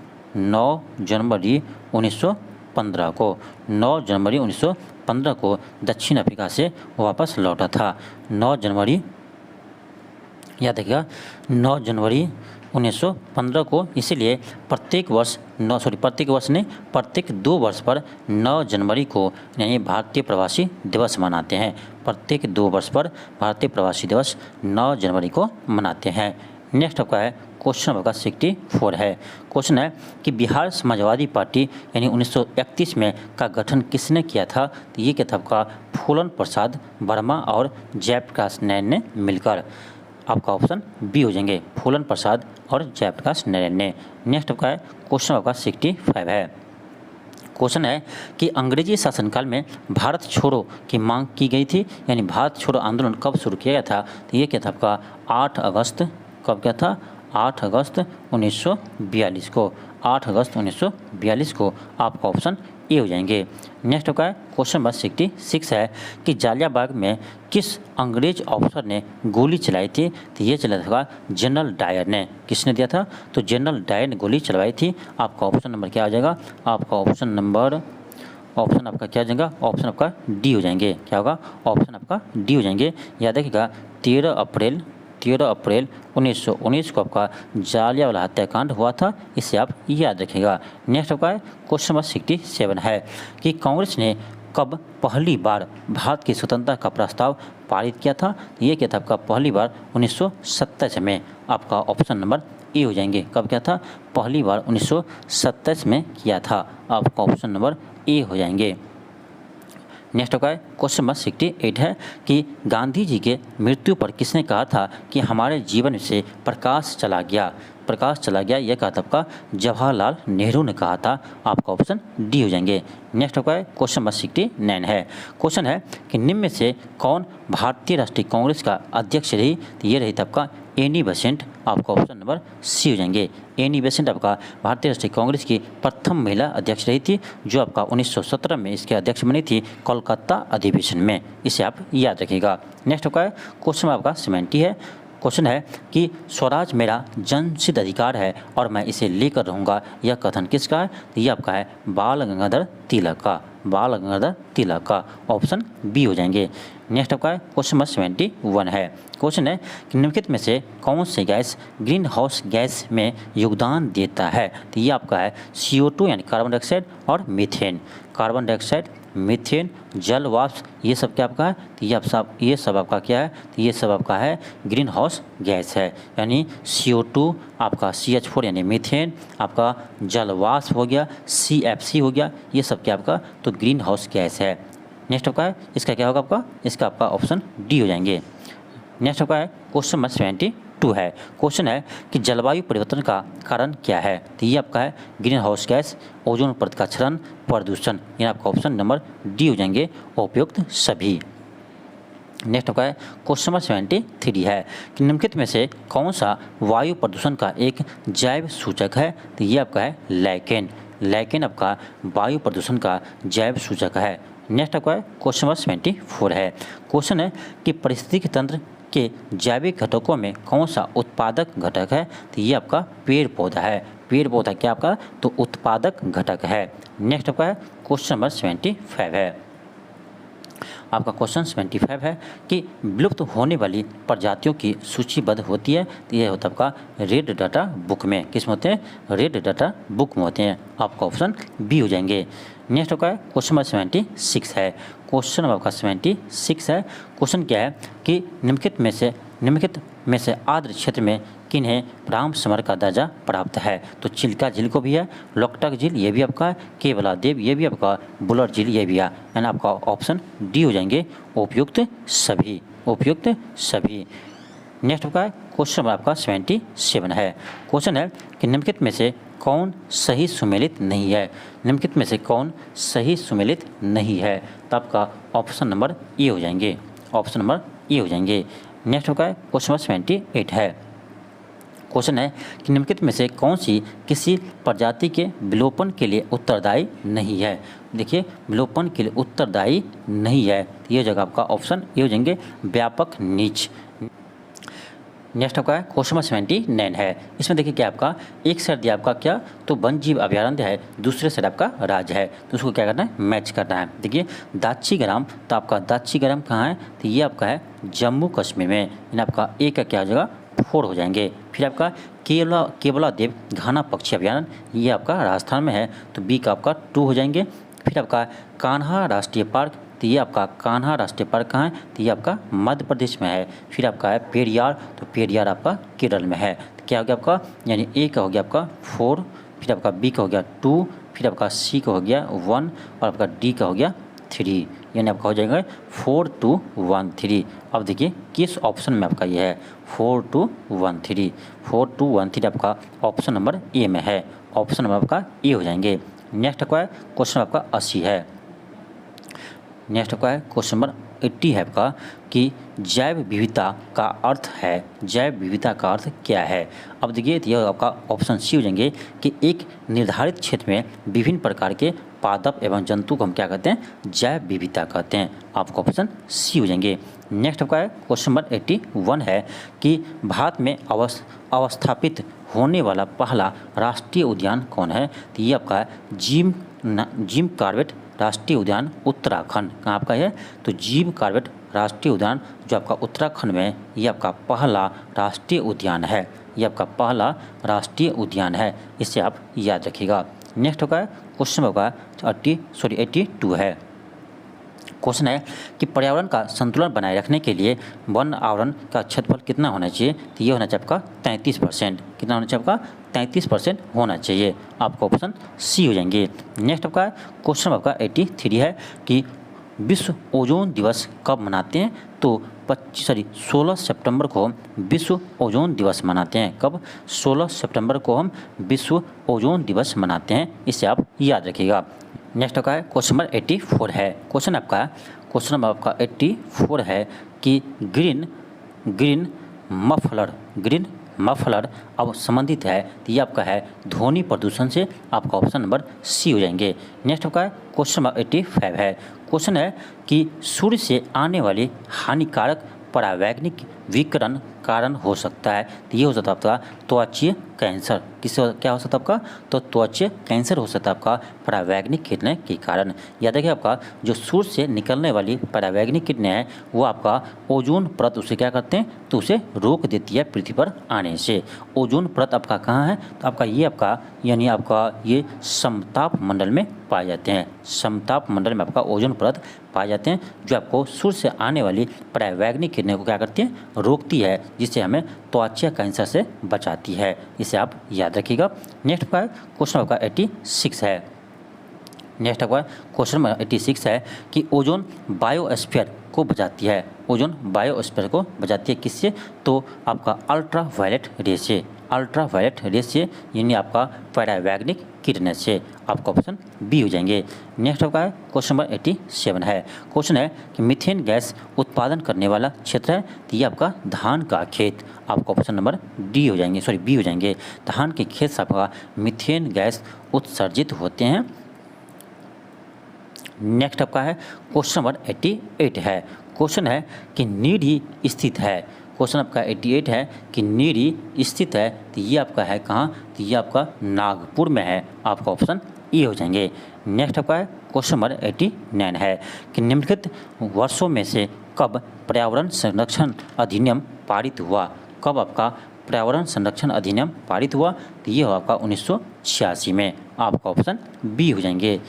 A: 1915 को, 9 जनवरी 1915 को दक्षिण अफ्रीका से वापस लौटा था। 9 जनवरी, याद रखिएगा 9 जनवरी 1915 को, इसीलिए प्रत्येक 2 वर्ष पर 9 जनवरी को यानी भारतीय प्रवासी दिवस मनाते हैं, प्रत्येक 2 वर्ष पर भारतीय प्रवासी दिवस 9 जनवरी को मनाते हैं। नेक्स्ट आपका है क्वेश्चन नंबर 64 है, क्वेश्चन है कि बिहार समाजवादी पार्टी यानी 1931 में का गठन किसने किया था, तो ये क्या था आपका फूलन प्रसाद वर्मा और जयप्रकाश नारायण ने मिलकर, आपका ऑप्शन बी हो जाएंगे, फूलन प्रसाद और जयप्रकाश नारायण ने। नेक्स्ट आपका है क्वेश्चन आपका 65 है, क्वेश्चन है कि अंग्रेजी शासनकाल में भारत छोड़ो की मांग की गई थी, यानी भारत छोड़ो आंदोलन कब शुरू किया गया था, तो ये क्या था आपका 8 अगस्त, कब क्या था 8 अगस्त 1942 को, 8 अगस्त 1942 को, आपका ऑप्शन ए हो जाएंगे। नेक्स्ट आपका है क्वेश्चन नंबर 66 है कि जालियाबाग में किस अंग्रेज ऑफिसर ने गोली चलाई थी, तो ये चला था जनरल डायर ने, किसने दिया था, तो जनरल डायर ने गोली चलवाई थी, आपका ऑप्शन नंबर क्या हो जाएगा, आपका ऑप्शन आपका क्या हो जाएगा, ऑप्शन आपका डी हो जाएंगे, क्या होगा, ऑप्शन आपका डी हो जाएंगे। याद रखिएगा 13 अप्रैल 1919 को आपका जालियांवाला हत्याकांड हुआ था, इसे आप याद रखिएगा। नेक्स्ट आपका क्वेश्चन नंबर 67 है कि कांग्रेस ने कब पहली बार भारत की स्वतंत्रता का प्रस्ताव पारित किया था? ये क्या था आपका? पहली बार 1927 में। आपका ऑप्शन नंबर ए हो जाएंगे। कब क्या था? पहली बार 1927 में किया था। आपका ऑप्शन नंबर ए हो जाएंगे। नेक्स्ट होगा क्वेश्चन नंबर 68 है कि गांधी जी के मृत्यु पर किसने कहा था कि हमारे जीवन से प्रकाश चला गया? प्रकाश चला गया, यह कहा था आपका जवाहरलाल नेहरू ने कहा था। आपका ऑप्शन डी हो जाएंगे। नेक्स्ट होगा क्वेश्चन नंबर 69 है। क्वेश्चन है कि निम्न में से कौन भारतीय राष्ट्रीय कांग्रेस का अध्यक्ष रही? तो ये रही था आपका एनी बेसेंट। आपका ऑप्शन नंबर सी हो जाएंगे। एनी बेसेंट आपका भारतीय राष्ट्रीय कांग्रेस की प्रथम महिला अध्यक्ष रही थी, जो आपका 1917 में इसके अध्यक्ष बनी थी कोलकाता अधिवेशन में। इसे आप याद रखिएगा। नेक्स्ट होगा क्वेश्चन आपका 70 है। क्वेश्चन है कि स्वराज मेरा जनसिद्ध अधिकार है और मैं इसे लेकर रहूँगा, यह कथन किसका है? ये आपका है बाल गंगाधर तिलक का। बाल गंगाधर तिलक का। ऑप्शन बी हो जाएंगे। नेक्स्ट आपका क्वेश्चन नंबर 71 है। क्वेश्चन है कि निम्नलिखित में से कौन सी गैस ग्रीन हाउस गैस में योगदान देता है? तो ये आपका है CO2 यानी कार्बन डाइऑक्साइड और मीथेन। कार्बन डाइऑक्साइड, मीथेन, जल वाष्प, ये सब क्या आपका है? तो ये सब आपका क्या है? तो ये सब आपका है ग्रीन हाउस गैस है। यानी CO2 आपका CH4 यानी मीथेन, आपका जल वाष्प हो गया, CFC हो गया, ये सब क्या आपका? तो ग्रीन हाउस गैस है। नेक्स्ट आपका है इसका क्या होगा आपका? इसका आपका ऑप्शन डी हो जाएंगे। नेक्स्ट आपका है क्वेश्चन नंबर 72 है। क्वेश्चन है कि जलवायु परिवर्तन का कारण क्या है? तो ये आपका है ग्रीन हाउस गैस, ओजोन परत का क्षरण, प्रदूषण। ये आपका ऑप्शन नंबर डी हो जाएंगे, उपयुक्त सभी। नेक्स्ट आपका है क्वेश्चन नंबर 73 है कि निम्नलिखित में से कौन सा वायु प्रदूषण का एक जैव सूचक है? तो ये आपका है लैकेन। लैकेन आपका वायु प्रदूषण का जैव सूचक है। नेक्स्ट आपका क्वेश्चन नंबर 74 है। क्वेश्चन है कि पारिस्थितिकी तंत्र के जैविक घटकों में कौन सा उत्पादक घटक है? तो ये आपका पेड़ पौधा है। पेड़ पौधा क्या आपका? तो उत्पादक घटक है। नेक्स्ट आपका है क्वेश्चन नंबर 75 है। आपका क्वेश्चन 75 है कि विलुप्त होने वाली प्रजातियों की सूचीबद्ध होती है। तो यह होता है आपका रेड डाटा बुक में। किस में होते हैं? रेड डाटा बुक में होते हैं। आपका ऑप्शन बी हो जाएंगे। नेक्स्ट आपका क्वेश्चन नंबर 76 है। क्वेश्चन आपका 76 है। क्वेश्चन क्या है कि निम्नलिखित में से आर्द्र क्षेत्र में किन्हें राम समर का दर्जा प्राप्त है? तो चिल्का झील को भी है, लोकटक झील ये भी आपका है, केवला देव ये भी आपका, बुलर झील ये भी है। यानी आपका ऑप्शन डी हो जाएंगे, उपयुक्त सभी। उपयुक्त सभी। नेक्स्ट आपका क्वेश्चन आपका 77 है। क्वेश्चन है कि निम्नलिखित में से कौन सही सुमेलित नहीं है? निम्नलिखित में से कौन सही सुमेलित नहीं है? तो आपका ऑप्शन नंबर ए हो जाएंगे। ऑप्शन नंबर ए हो जाएंगे। नेक्स्ट होगा क्वेश्चन नंबर 78 है। क्वेश्चन है कि निम्नलिखित में से कौन सी किसी प्रजाति के विलोपन के लिए उत्तरदायी नहीं है? देखिए विलोपन के लिए उत्तरदायी नहीं है, ये जगह आपका ऑप्शन ए हो जाएंगे, व्यापक नीच। नेक्स्ट आपका क्वेश्चन नंबर 79 है। इसमें देखिए क्या आपका एक साइड दिया आपका क्या? तो वन जीव अभयारण्य है, दूसरे साइड आपका राज्य है, तो उसको क्या करना है? मैच करना है। देखिए दाची ग्राम, तो आपका दाची ग्राम कहाँ है? तो ये आपका है जम्मू कश्मीर में। इन आपका ए का क्या हो जाएगा? 4 हो जाएंगे। फिर आपका केवला देव घाना पक्षी अभयारण्य, ये आपका राजस्थान में है, तो बी का आपका 2 हो जाएंगे। फिर आपका कान्हा राष्ट्रीय पार्क, तो ये आपका कान्हा राष्ट्रीय पार्क कहाँ है? तो ये आपका मध्य प्रदेश में है। फिर आपका है पेरियार, तो पेरियार आपका केरल में है। तो क्या हो गया आपका? यानी ए का हो गया आपका 4, फिर आपका बी का हो गया 2, फिर आपका सी का हो गया 1 और आपका डी का हो गया 3, यानी आपका हो जाएगा 4 2 1 3। अब देखिए किस ऑप्शन में आपका ये है? 4 2 1 3। 4 2 1 3 आपका ऑप्शन नंबर ए में है। ऑप्शन नंबर आपका ए हो जाएंगे। नेक्स्ट आपका क्वेश्चन आपका 80 है। नेक्स्ट आपका क्वेश्चन नंबर 80 है आपका कि जैव विविधता का अर्थ है, जैव विविधता का अर्थ क्या है? अब देखिए यह आपका ऑप्शन सी हो जाएंगे कि एक निर्धारित क्षेत्र में विभिन्न प्रकार के पादप एवं जंतु को हम क्या कहते हैं? जैव विविधता कहते हैं। आपका ऑप्शन सी हो जाएंगे। नेक्स्ट आपका क्वेश्चन नंबर 81 है कि भारत में अवस्थापित होने वाला पहला राष्ट्रीय उद्यान कौन है? तो ये आपका जिम कॉर्बेट राष्ट्रीय उद्यान उत्तराखंड। कहाँ आपका है? तो जिम कॉर्बेट राष्ट्रीय उद्यान जो आपका उत्तराखंड में, ये आपका पहला राष्ट्रीय उद्यान है। ये आपका पहला राष्ट्रीय उद्यान है, इसे आप याद रखिएगा। नेक्स्ट होगा क्वेश्चन होगा 82 है। क्वेश्चन है कि पर्यावरण का संतुलन बनाए रखने के लिए वन आवरण का क्षेत्रफल कितना होना चाहिए। तो ये होना चाहिए आपका 33%। कितना होना चाहिए आपका 33% होना चाहिए। आपका ऑप्शन सी हो जाएंगे। नेक्स्ट आपका क्वेश्चन आपका 83 है कि विश्व ओजोन दिवस कब मनाते हैं। तो 16 सितंबर को हम विश्व ओजोन दिवस मनाते हैं। कब? 16 सितंबर को हम विश्व ओजोन दिवस मनाते हैं। इसे आप याद रखिएगा। नेक्स्ट आपका क्वेश्चन नंबर 84 है। क्वेश्चन नंबर आपका 84 है कि ग्रीन मफलर अब संबंधित है। तो ये आपका है ध्वनि प्रदूषण से। आपका ऑप्शन नंबर सी हो जाएंगे। नेक्स्ट आपका क्वेश्चन नंबर 85 है। क्वेश्चन है कि सूर्य से आने वाली हानिकारक परावैंगिक विकिरण कारण हो सकता है। तो ये हो सकता है आपका त्वचीय कैंसर। किससे क्या हो सकता है आपका? तो त्वचीय कैंसर हो सकता है आपका परावैंगिक किरणें के कारण। याद रखिए आपका जो सूर्य से निकलने वाली परावैंगिक किरणें हैं वो आपका ओजोन परत उसे क्या करते हैं? तो उसे रोक देती है पृथ्वी पर आने से। ओजोन परत आपका कहाँ है? तो आपका यानी आपका ये समताप मंडल में पाए जाते हैं। समताप मंडल में आपका ओजोन परत पाए जाते हैं जो आपको सूर्य से आने वाली परावैंगिक किरणें को क्या करती है? रोकती है, जिससे हमें त्वचा कैंसर से बचाती है। इसे आप याद रखिएगा। नेक्स्ट का क्वेश्चन आपका 86 है। नेक्स्ट आपका क्वेश्चन नंबर 86 है कि ओजोन बायोस्फीयर को बचाती है। ओजोन बायोस्फीयर को बचाती है किससे? तो आपका अल्ट्रावायलेट रे से। अल्ट्रावायलेट रे से यानी आपका परावैंगिक किरणें से। आपका ऑप्शन बी हो जाएंगे। नेक्स्ट आपका क्वेश्चन नंबर 87 है। क्वेश्चन है कि मीथेन गैस उत्पादन करने वाला क्षेत्र है। तो ये आपका धान का खेत। आपका ऑप्शन नंबर डी हो जाएंगे, बी हो जाएंगे। धान के खेत से आपका मीथेन गैस उत्सर्जित होते हैं। नेक्स्ट आपका है क्वेश्चन नंबर 88 है। क्वेश्चन है कि नीरी स्थित है। क्वेश्चन आपका 88 है कि नीरी स्थित है। तो ये आपका है कहाँ? तो ये आपका नागपुर में है। आपका ऑप्शन ए हो जाएंगे। नेक्स्ट आपका है क्वेश्चन नंबर 89 है कि निम्नलिखित वर्षों में से कब पर्यावरण संरक्षण अधिनियम पारित हुआ। कब आपका पर्यावरण संरक्षण अधिनियम पारित हुआ? तो ये हो आपका 1986 में। आपका ऑप्शन बी हो जाएंगे।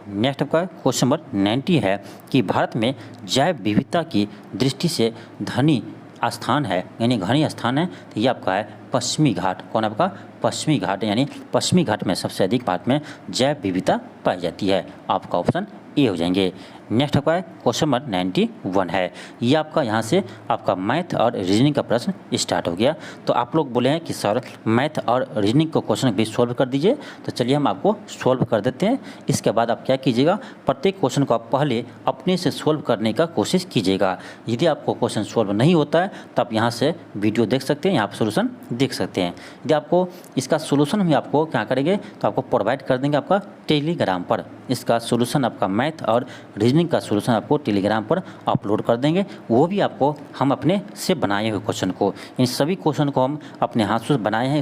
A: नेक्स्ट आपका क्वेश्चन नंबर 90 है कि भारत में जैव विविधता की दृष्टि से धनी स्थान है यानी घनी स्थान है। तो ये आपका है पश्चिमी घाट। कौन आपका? पश्चिमी घाट। यानी पश्चिमी घाट में सबसे अधिक भारत में जैव विविधता पाई जाती है। आपका ऑप्शन ए हो जाएंगे। नेक्स्ट आपका है क्वेश्चन नंबर 91 है। ये आपका यहाँ से आपका मैथ और रीजनिंग का प्रश्न स्टार्ट हो गया। तो आप लोग बोले हैं कि सर मैथ और रीजनिंग को क्वेश्चन भी सॉल्व कर दीजिए। तो चलिए हम आपको सॉल्व कर देते हैं। इसके बाद आप क्या कीजिएगा, प्रत्येक क्वेश्चन को आप पहले अपने से सॉल्व करने का कोशिश कीजिएगा। यदि आपको क्वेश्चन सॉल्व नहीं होता है तो आप यहाँ से वीडियो देख सकते हैं, यहाँ पर सोल्यूशन देख सकते हैं। यदि आपको इसका सोल्यूशन भी आपको क्या करेंगे तो आपको प्रोवाइड कर देंगे आपका टेलीग्राम पर। इसका सोल्यूशन आपका मैथ और रीजनिंग का सोल्यूशन आपको टेलीग्राम पर अपलोड कर देंगे। वो भी आपको हम अपने से बनाए हुए क्वेश्चन को, इन सभी क्वेश्चन को हम अपने हाथ से बनाए हैं,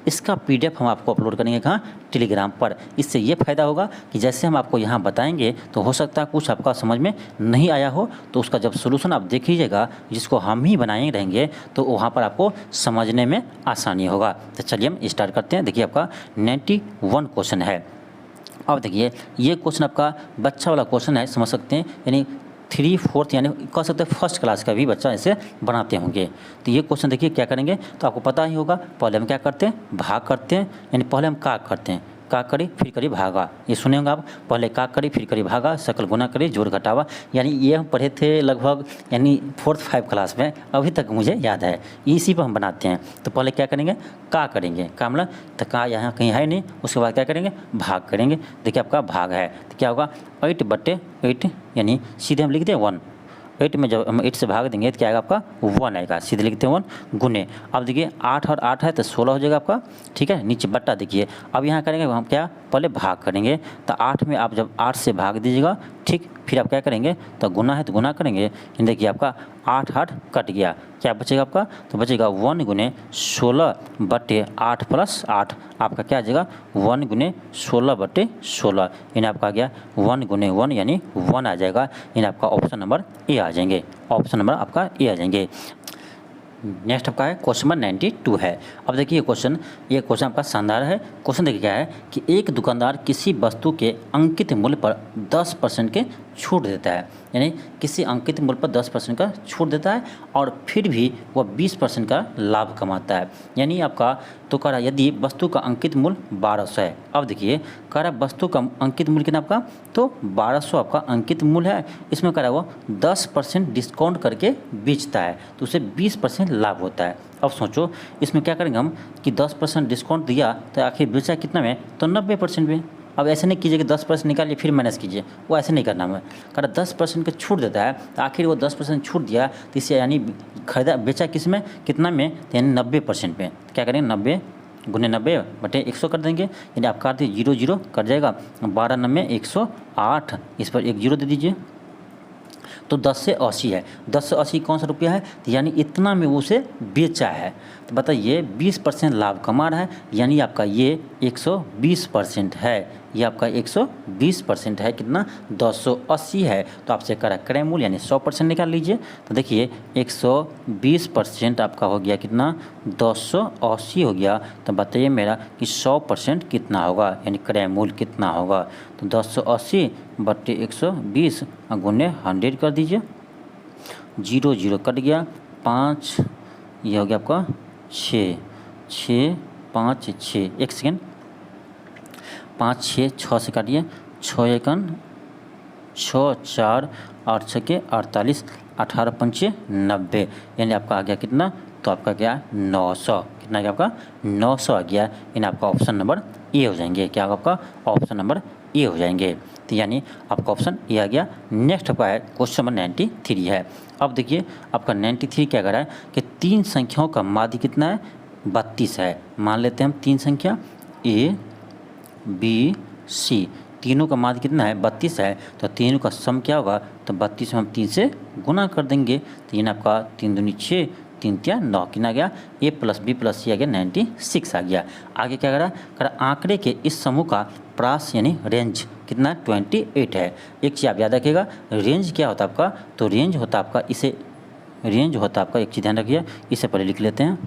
A: इसका PDF हम आपको अपलोड करेंगे कहाँ? टेलीग्राम पर। इससे ये फ़ायदा होगा कि जैसे हम आपको यहाँ बताएंगे तो हो सकता है कुछ आपका समझ में नहीं आया हो, तो उसका जब सोल्यूशन आप देख लीजिएगा जिसको हम ही बनाए रहेंगे तो वहाँ पर आपको समझने में आसानी होगा। तो चलिए हम स्टार्ट करते हैं। देखिए आपका 91 क्वेश्चन है। अब देखिए ये क्वेश्चन आपका बच्चा वाला क्वेश्चन है, समझ सकते हैं, यानी 3/4 यानी कह सकते हैं फर्स्ट क्लास का भी बच्चा ऐसे बनाते होंगे। तो ये क्वेश्चन देखिए क्या करेंगे तो आपको पता ही होगा। पहले हम क्या करते हैं? भाग करते हैं। यानी पहले हम का करते हैं, का करी फिर करी भागा। ये सुने होंगे आप, पहले का करी फिर करी भागा, सकल गुना करी जोड़ घटावा। यानी ये हम पढ़े थे लगभग यानी 4th 5 क्लास में, अभी तक मुझे याद है। इसी पर हम बनाते हैं। तो पहले क्या करेंगे? का करेंगे। का मतलब तो का यहाँ कहीं है नहीं, उसके बाद क्या करेंगे? भाग करेंगे। देखिए आपका भाग है तो क्या होगा? 8/8 यानी सीधे हम लिख दें 1। 8 में जब हम 8 से भाग देंगे तो क्या आएगा? आपका 1 आएगा। सीधे लिखते हैं 1 गुने। अब देखिए 8 और 8 है तो 16 हो जाएगा आपका, ठीक है। नीचे बट्टा देखिए। अब यहाँ करेंगे हम क्या? पहले भाग करेंगे। तो 8 में आप जब 8 से भाग दीजिएगा, ठीक, फिर आप क्या करेंगे? तो गुना है तो गुना करेंगे। देखिए आपका 8 कट गया, क्या बचेगा आपका? तो बचेगा 1 गुने 16/8 + 8। आपका क्या आ जाएगा? 1 गुने 16/16 यानी आपका आ गया 1 गुने 1 यानी 1 आ जाएगा। यानी आपका ऑप्शन नंबर ए आ जाएंगे। ऑप्शन नंबर आपका ए आ जाएंगे। नेक्स्ट आपका है क्वेश्चन नंबर 92 है। अब देखिए ये क्वेश्चन आपका शानदार है। क्वेश्चन देखिए क्या है कि एक दुकानदार किसी वस्तु के अंकित मूल्य पर 10% के छूट देता है, यानी किसी अंकित मूल्य पर 10% का छूट देता है और फिर भी वह 20% का लाभ कमाता है। यानी आपका तो कह रहा है यदि वस्तु का अंकित मूल्य 1200 है, अब देखिए कह रहा है वस्तु का अंकित मूल्य कितना आपका, तो 1200 आपका अंकित मूल्य है, इसमें कह रहा है वो 10% डिस्काउंट करके बेचता है तो उसे 20% लाभ होता है। अब सोचो इसमें क्या करेंगे हम कि 10% डिस्काउंट दिया तो आखिर बेचा कितना में, तो 90% में। अब ऐसे नहीं कीजिए कि 10% निकालिए फिर माइनस कीजिए, वो ऐसे नहीं करना है। कारण 10% का छूट देता है तो आखिर वो 10% छूट दिया तो इसे यानी खरीदा बेचा किस में, कितना में, तो यानी 90% में। क्या करेंगे 90 गुने 90/100 कर देंगे, यानी आप काट दीजिए 0 0 कट जाएगा, 12 9 108, इस पर 1 0 दे दीजिए तो 10 से 80 है। 10 से 80 कौन सा रुपया है, तो यानी इतना में वो उसे बेचा है। तो बताइए 20% लाभ कमा रहा है, यानी आपका ये 120% है, ये आपका 120% है। कितना, 280 है। तो आपसे करा क्रय मूल्य यानी 100% निकाल लीजिए। तो देखिए 120% आपका हो गया कितना, 280 हो गया। तो बताइए मेरा कि 100% कितना होगा, यानी क्रय मूल्य कितना होगा। तो 280/120 गुने 100 कर दीजिए, 0 0 कट गया, 5 ये हो गया आपका 6 6 5 6, एक सेकेंड, 5 6 6 से काटिए, 6 एकन 6 4 8 6 के 48, 18 पंचे 90, यानी आपका आ गया कितना, तो आपका क्या 900, कितना आ गया आपका 900 आ गया। यानी आपका ऑप्शन नंबर ए हो जाएंगे। क्या होगा आपका, ऑप्शन नंबर ए हो जाएंगे। तो यानी आपका ऑप्शन ए आ गया। नेक्स्ट आपका है क्वेश्चन नंबर 93 है। अब देखिए आपका 93 क्या कर रहा है कि 3 संख्याओं का माध्य कितना है, 32 है। मान लेते हैं हम 3 संख्या ए बी सी, तीनों का माध्य कितना है, 32 है। तो तीनों का सम क्या होगा, तो 32 में हम 3 से गुना कर देंगे। तो ये आपका 3 दूनी 6, 3 तिया 9, कितना आ गया, ए प्लस बी प्लस सी आ गया 96 आ गया। आगे क्या करा आंकड़े के इस समूह का प्रास यानी रेंज कितना 28 है। एक चीज़ आप याद रखिएगा, रेंज क्या होता है आपका, तो रेंज होता है आपका, इसे रेंज होता है आपका, एक चीज़ ध्यान रखिए, इसे पहले लिख लेते हैं।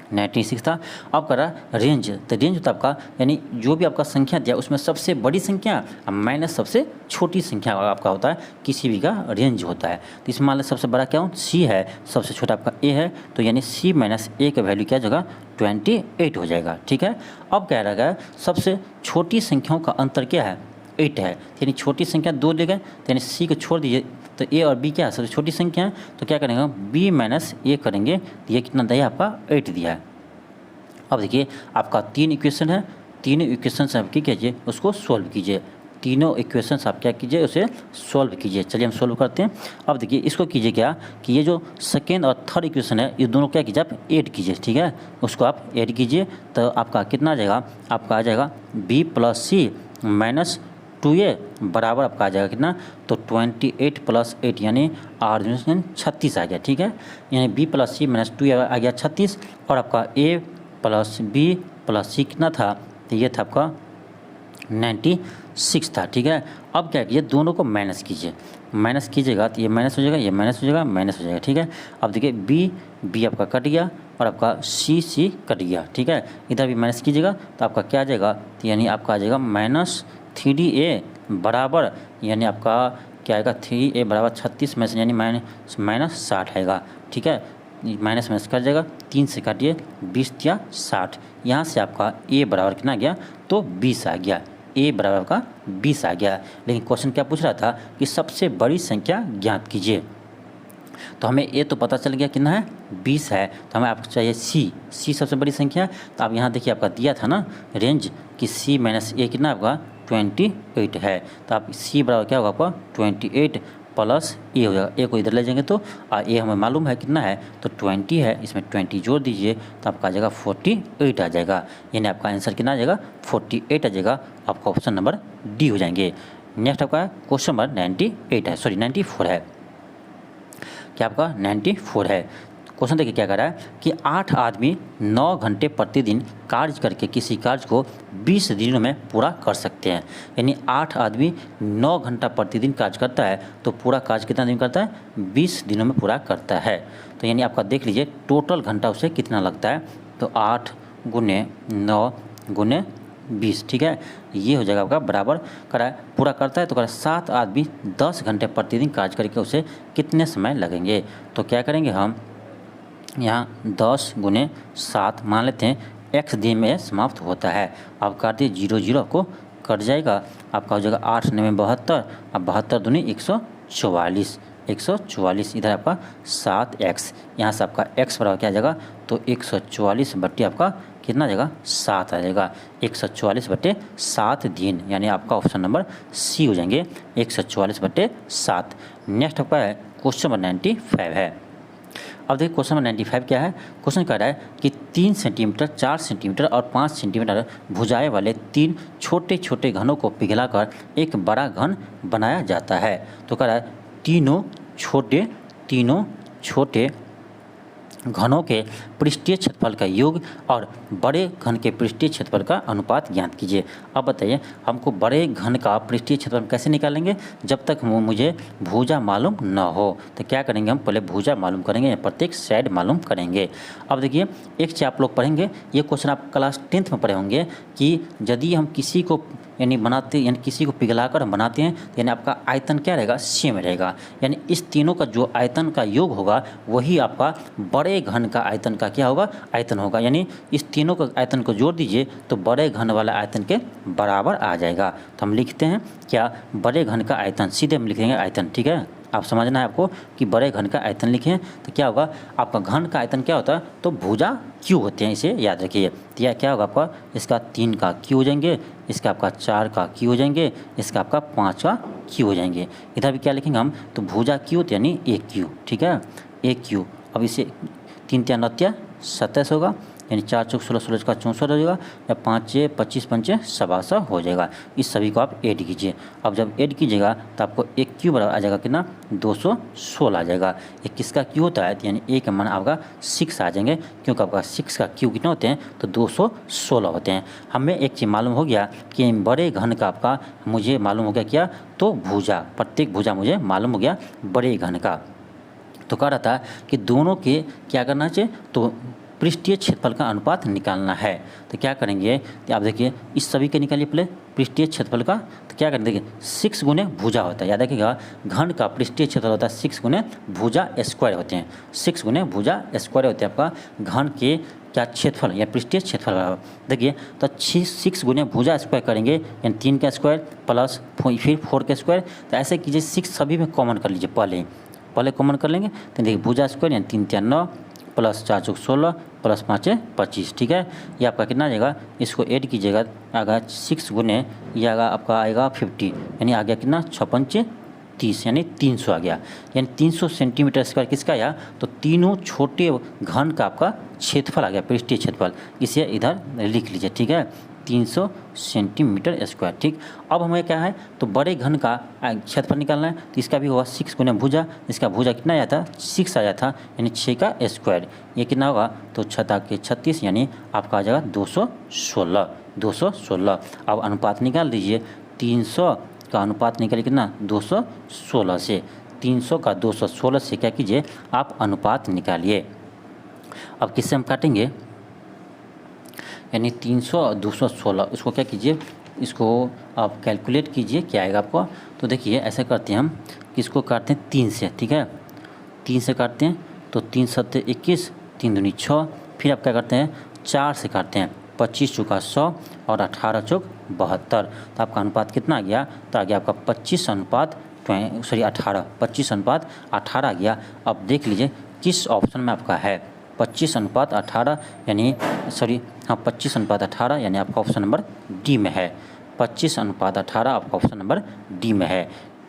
A: 96 था। अब करा रेंज, तो रेंज होता है आपका यानी जो भी आपका संख्या दिया उसमें सबसे बड़ी संख्या माइनस सबसे छोटी संख्या आपका होता है, किसी भी का रेंज होता है। तो इसमें मान लें सबसे बड़ा क्या हो, सी है, सबसे छोटा आपका ए है, तो यानी सी माइनस ए का वैल्यू क्या जगह 28 हो जाएगा। ठीक है। अब कह रहा है सबसे छोटी संख्याओं का अंतर क्या है, 8 है, यानी छोटी संख्या 2 ले गए, तो यानी सी को छोड़ दीजिए, तो ए और बी क्या है सबसे छोटी संख्या है, तो क्या करेंगे बी माइनस ए करेंगे, तो ये कितना दिया आपका 8 दिया है। अब देखिए आपका 3 इक्वेशन है, तीनों इक्वेशन आप क्या कीजिए उसको सोल्व कीजिए, तीनों इक्वेशन आप क्या कीजिए उसे सोल्व कीजिए। चलिए हम सोल्व करते हैं। अब देखिए इसको कीजिए क्या कि ये जो सेकेंड और थर्ड इक्वेशन है ये दोनों क्या कीजिए आप ऐड कीजिए। ठीक है, उसको आप ऐड कीजिए तो आपका कितना आ जाएगा, आपका आ जाएगा बी प्लस सी माइनस 2a बराबर आपका आ जाएगा कितना, तो 28 + 8 यानी 8 36 आ गया। ठीक है, यानी b + c माइनस 2 आ गया 36, और आपका a + b + c कितना था, तो ये था आपका 96 था। ठीक है, अब क्या कीजिए दोनों को माइनस कीजिए, माइनस कीजिएगा तो ये माइनस हो जाएगा, ये माइनस हो जाएगा, माइनस हो जाएगा। ठीक है, अब देखिए b आपका कट गया और आपका c कट गया। ठीक है, इधर भी माइनस कीजिएगा तो आपका क्या आ जाएगा, तो यानी आपका आ जाएगा -3a बराबर, यानी आपका क्या आएगा 3a बराबर 36 में से यानी माइनस 60 आएगा। ठीक है, माइनस माइनस कर जाएगा, 3 से काटिए 20 या 60, यहाँ से आपका a बराबर कितना आ गया, तो 20 आ गया, a बराबर का 20 आ गया। लेकिन क्वेश्चन क्या पूछ रहा था कि सबसे बड़ी संख्या ज्ञात कीजिए, तो हमें a तो पता चल गया कितना है 20 है, तो हमें आपको चाहिए c सबसे बड़ी संख्या है। तो आप यहाँ देखिए आपका दिया था ना रेंज कि c माइनस a कितना आपका 28 है, तो आप c बराबर क्या होगा आपका 28 प्लस a हो जाएगा, a को इधर ले जाएंगे तो a हमें मालूम है कितना है, तो 20 है, इसमें 20 जोड़ दीजिए तो आपका आ जाएगा 48 आ जाएगा, यानी आपका आंसर कितना आ जाएगा 48 आ जाएगा। आपका ऑप्शन नंबर डी हो जाएंगे। नेक्स्ट आपका क्वेश्चन नंबर 94 है, क्या आपका 94 है। क्वेश्चन देखिए क्या कर रहा है कि 8 आदमी 9 घंटे प्रतिदिन कार्य करके किसी कार्य को 20 दिनों में पूरा कर सकते हैं। यानी 8 आदमी 9 घंटा प्रतिदिन कार्य करता है तो पूरा कार्य कितना दिन करता है, 20 दिनों में पूरा करता है। तो यानी आपका देख लीजिए टोटल घंटा उसे कितना लगता है, तो 8 × 9 × 20, ठीक है। ये हो जाएगा आपका बराबर करा पूरा करता है तो करा 7 आदमी 10 घंटे प्रतिदिन कार्य करके उसे कितने समय लगेंगे। तो क्या करेंगे हम यहाँ 10 गुने 7 मान लेते हैं x दिन में समाप्त होता है। अब काट दिए 0 0 आपको कट जाएगा, आपका हो जाएगा 8 9 72, अब 72 दूनी 144, 144 इधर आपका 7x, यहाँ से आपका x बराबर क्या आ जाएगा तो 144 बट्टे आपका कितना आ जाएगा 7 आ जाएगा, 144 बट्टे 7 दिन, यानी आपका ऑप्शन नंबर सी हो जाएंगे 144 बट्टे 7। नेक्स्ट आपका है क्वेश्चन नंबर 95 है। अब देखिए क्वेश्चन नंबर 95 क्या है। क्वेश्चन कह रहा है कि 3 सेंटीमीटर 4 सेंटीमीटर और 5 सेंटीमीटर भुजाएं वाले 3 छोटे छोटे घनों को पिघलाकर एक बड़ा घन बनाया जाता है। तो कह रहा है तीनों छोटे घनों के पृष्ठीय क्षेत्रफल का योग और बड़े घन के पृष्ठीय क्षेत्रफल का अनुपात ज्ञात कीजिए। अब बताइए हमको बड़े घन का पृष्ठीय क्षेत्रफल कैसे निकालेंगे, जब तक मुझे भुजा मालूम न हो। तो क्या करेंगे हम पहले भुजा मालूम करेंगे, प्रत्येक साइड मालूम करेंगे। अब देखिए एक चीज़ आप लोग पढ़ेंगे, ये क्वेश्चन आप क्लास 10th में पढ़े होंगे कि यदि हम किसी को यानी बनाते यानी किसी को पिघलाकर हम बनाते हैं यानी आपका आयतन क्या रहेगा सेम रहेगा, यानी इस तीनों का जो आयतन का योग होगा वही आपका बड़े घन का आयतन का क्या होगा आयतन होगा, यानी इस तीनों का आयतन को जोड़ दीजिए तो बड़े घन वाला आयतन के बराबर आ जाएगा। तो हम लिखते हैं क्या बड़े घन का आयतन, सीधे हम लिखेंगे आयतन, ठीक है। आप समझना है आपको कि बड़े घन का आयतन लिखें तो क्या होगा आपका घन का आयतन क्या होता है तो भुजा क्यू होते हैं, इसे याद रखिए। तो यह क्या होगा आपका इसका 3 का क्यू हो जाएंगे, इसका आपका 4 का क्यू हो जाएंगे, इसका आपका 5 का क्यू हो जाएंगे। इधर भी क्या लिखेंगे हम तो भुजा क्यू होते यानी एक क्यू, ठीक है एक क्यू। अब इसे 3 3 9 27 होगा, यानी 4 चौक 16 16 का 64 हो जाएगा, या 5 6 25 5 100 हो जाएगा। इस सभी को आप ऐड कीजिए। अब जब ऐड कीजिएगा तो आपको एक क्यू बराबर आ जाएगा कितना 216 आ जाएगा। ये किसका क्यू होता है यानी ए का मान आपका 6 आ जाएंगे, क्योंकि आपका 6 का क्यू कितना होते हैं तो 216 होते हैं। हमें एक चीज़ मालूम हो गया कि बड़े घन का आपका मुझे मालूम हो गया क्या तो भुजा, प्रत्येक भुजा मुझे मालूम हो गया बड़े घन का। तो कह रहा था कि दोनों के क्या करना चाहिए तो पृष्ठीय क्षेत्रफल का अनुपात निकालना है। तो क्या करेंगे तो आप देखिए इस सभी के निकालिए पहले पृष्ठीय क्षेत्रफल का। तो क्या करेंगे देखिए 6 गुने भुजा होता है, याद रखिएगा घन का पृष्ठीय क्षेत्रफल होता है 6 गुने भुजा स्क्वायर होते हैं, 6 गुने भुजा स्क्वायर होते हैं आपका घन के क्या क्षेत्रफल या पृष्ठीय क्षेत्रफल। देखिए तो 6 गुने भुजा स्क्वायर करेंगे यानी 3 का स्क्वायर प्लस फिर 4 का स्क्वायर। तो ऐसे कीजिए 6 सभी में कॉमन कर लीजिए, पहले कॉमन कर लेंगे। तो देखिए भुजा स्क्वायर यानी 3 3 9 प्लस 4 चौक 16 प्लस 5 25, ठीक है। ये आपका कितना आ जाएगा इसको ऐड कीजिएगा आएगा 6 गुने ये आएगा आपका आएगा 50, यानी आ गया कितना 6 5 30 यानी 300 आ गया, यानी 300 सेंटीमीटर स्क्वायर किसका आया तो तीनों छोटे घन का आपका क्षेत्रफल आ गया पृष्ठीय क्षेत्रफल। इसे इधर लिख लीजिए, ठीक है 300 सेंटीमीटर स्क्वायर, ठीक। अब हमें क्या है तो बड़े घन का क्षेत्रफल निकालना है, तो इसका भी होगा 6 गुने भुजा, इसका भुजा कितना आया था 6 आया था यानी 6 का स्क्वायर, ये कितना होगा तो 6 के 36 यानी आपका आ जाएगा 216। अब अनुपात निकाल दीजिए, 300 का अनुपात निकालिए कितना 216 से, 300 का 216 से क्या कीजिए आप अनुपात निकालिए। अब किससे हम काटेंगे यानी 300 और 216, इसको क्या कीजिए इसको आप कैलकुलेट कीजिए क्या आएगा आपको। तो देखिए ऐसे करते हैं हम कि इसको काटते हैं 3 से, ठीक है 3 से काटते हैं तो 3 7 21 3 दूनी 6, फिर आप क्या करते हैं 4 से काटते हैं 25 चौका 100 और 18 चौक 72। तो आपका अनुपात कितना आ गया तो आ गया आपका 25 अनुपात 18 आ गया। अब देख लीजिए किस ऑप्शन में आपका है 25 अनुपात 18 यानी 25 अनुपात 18 यानी आपका ऑप्शन नंबर डी में है, 25 अनुपात 18 आपका ऑप्शन नंबर डी में है।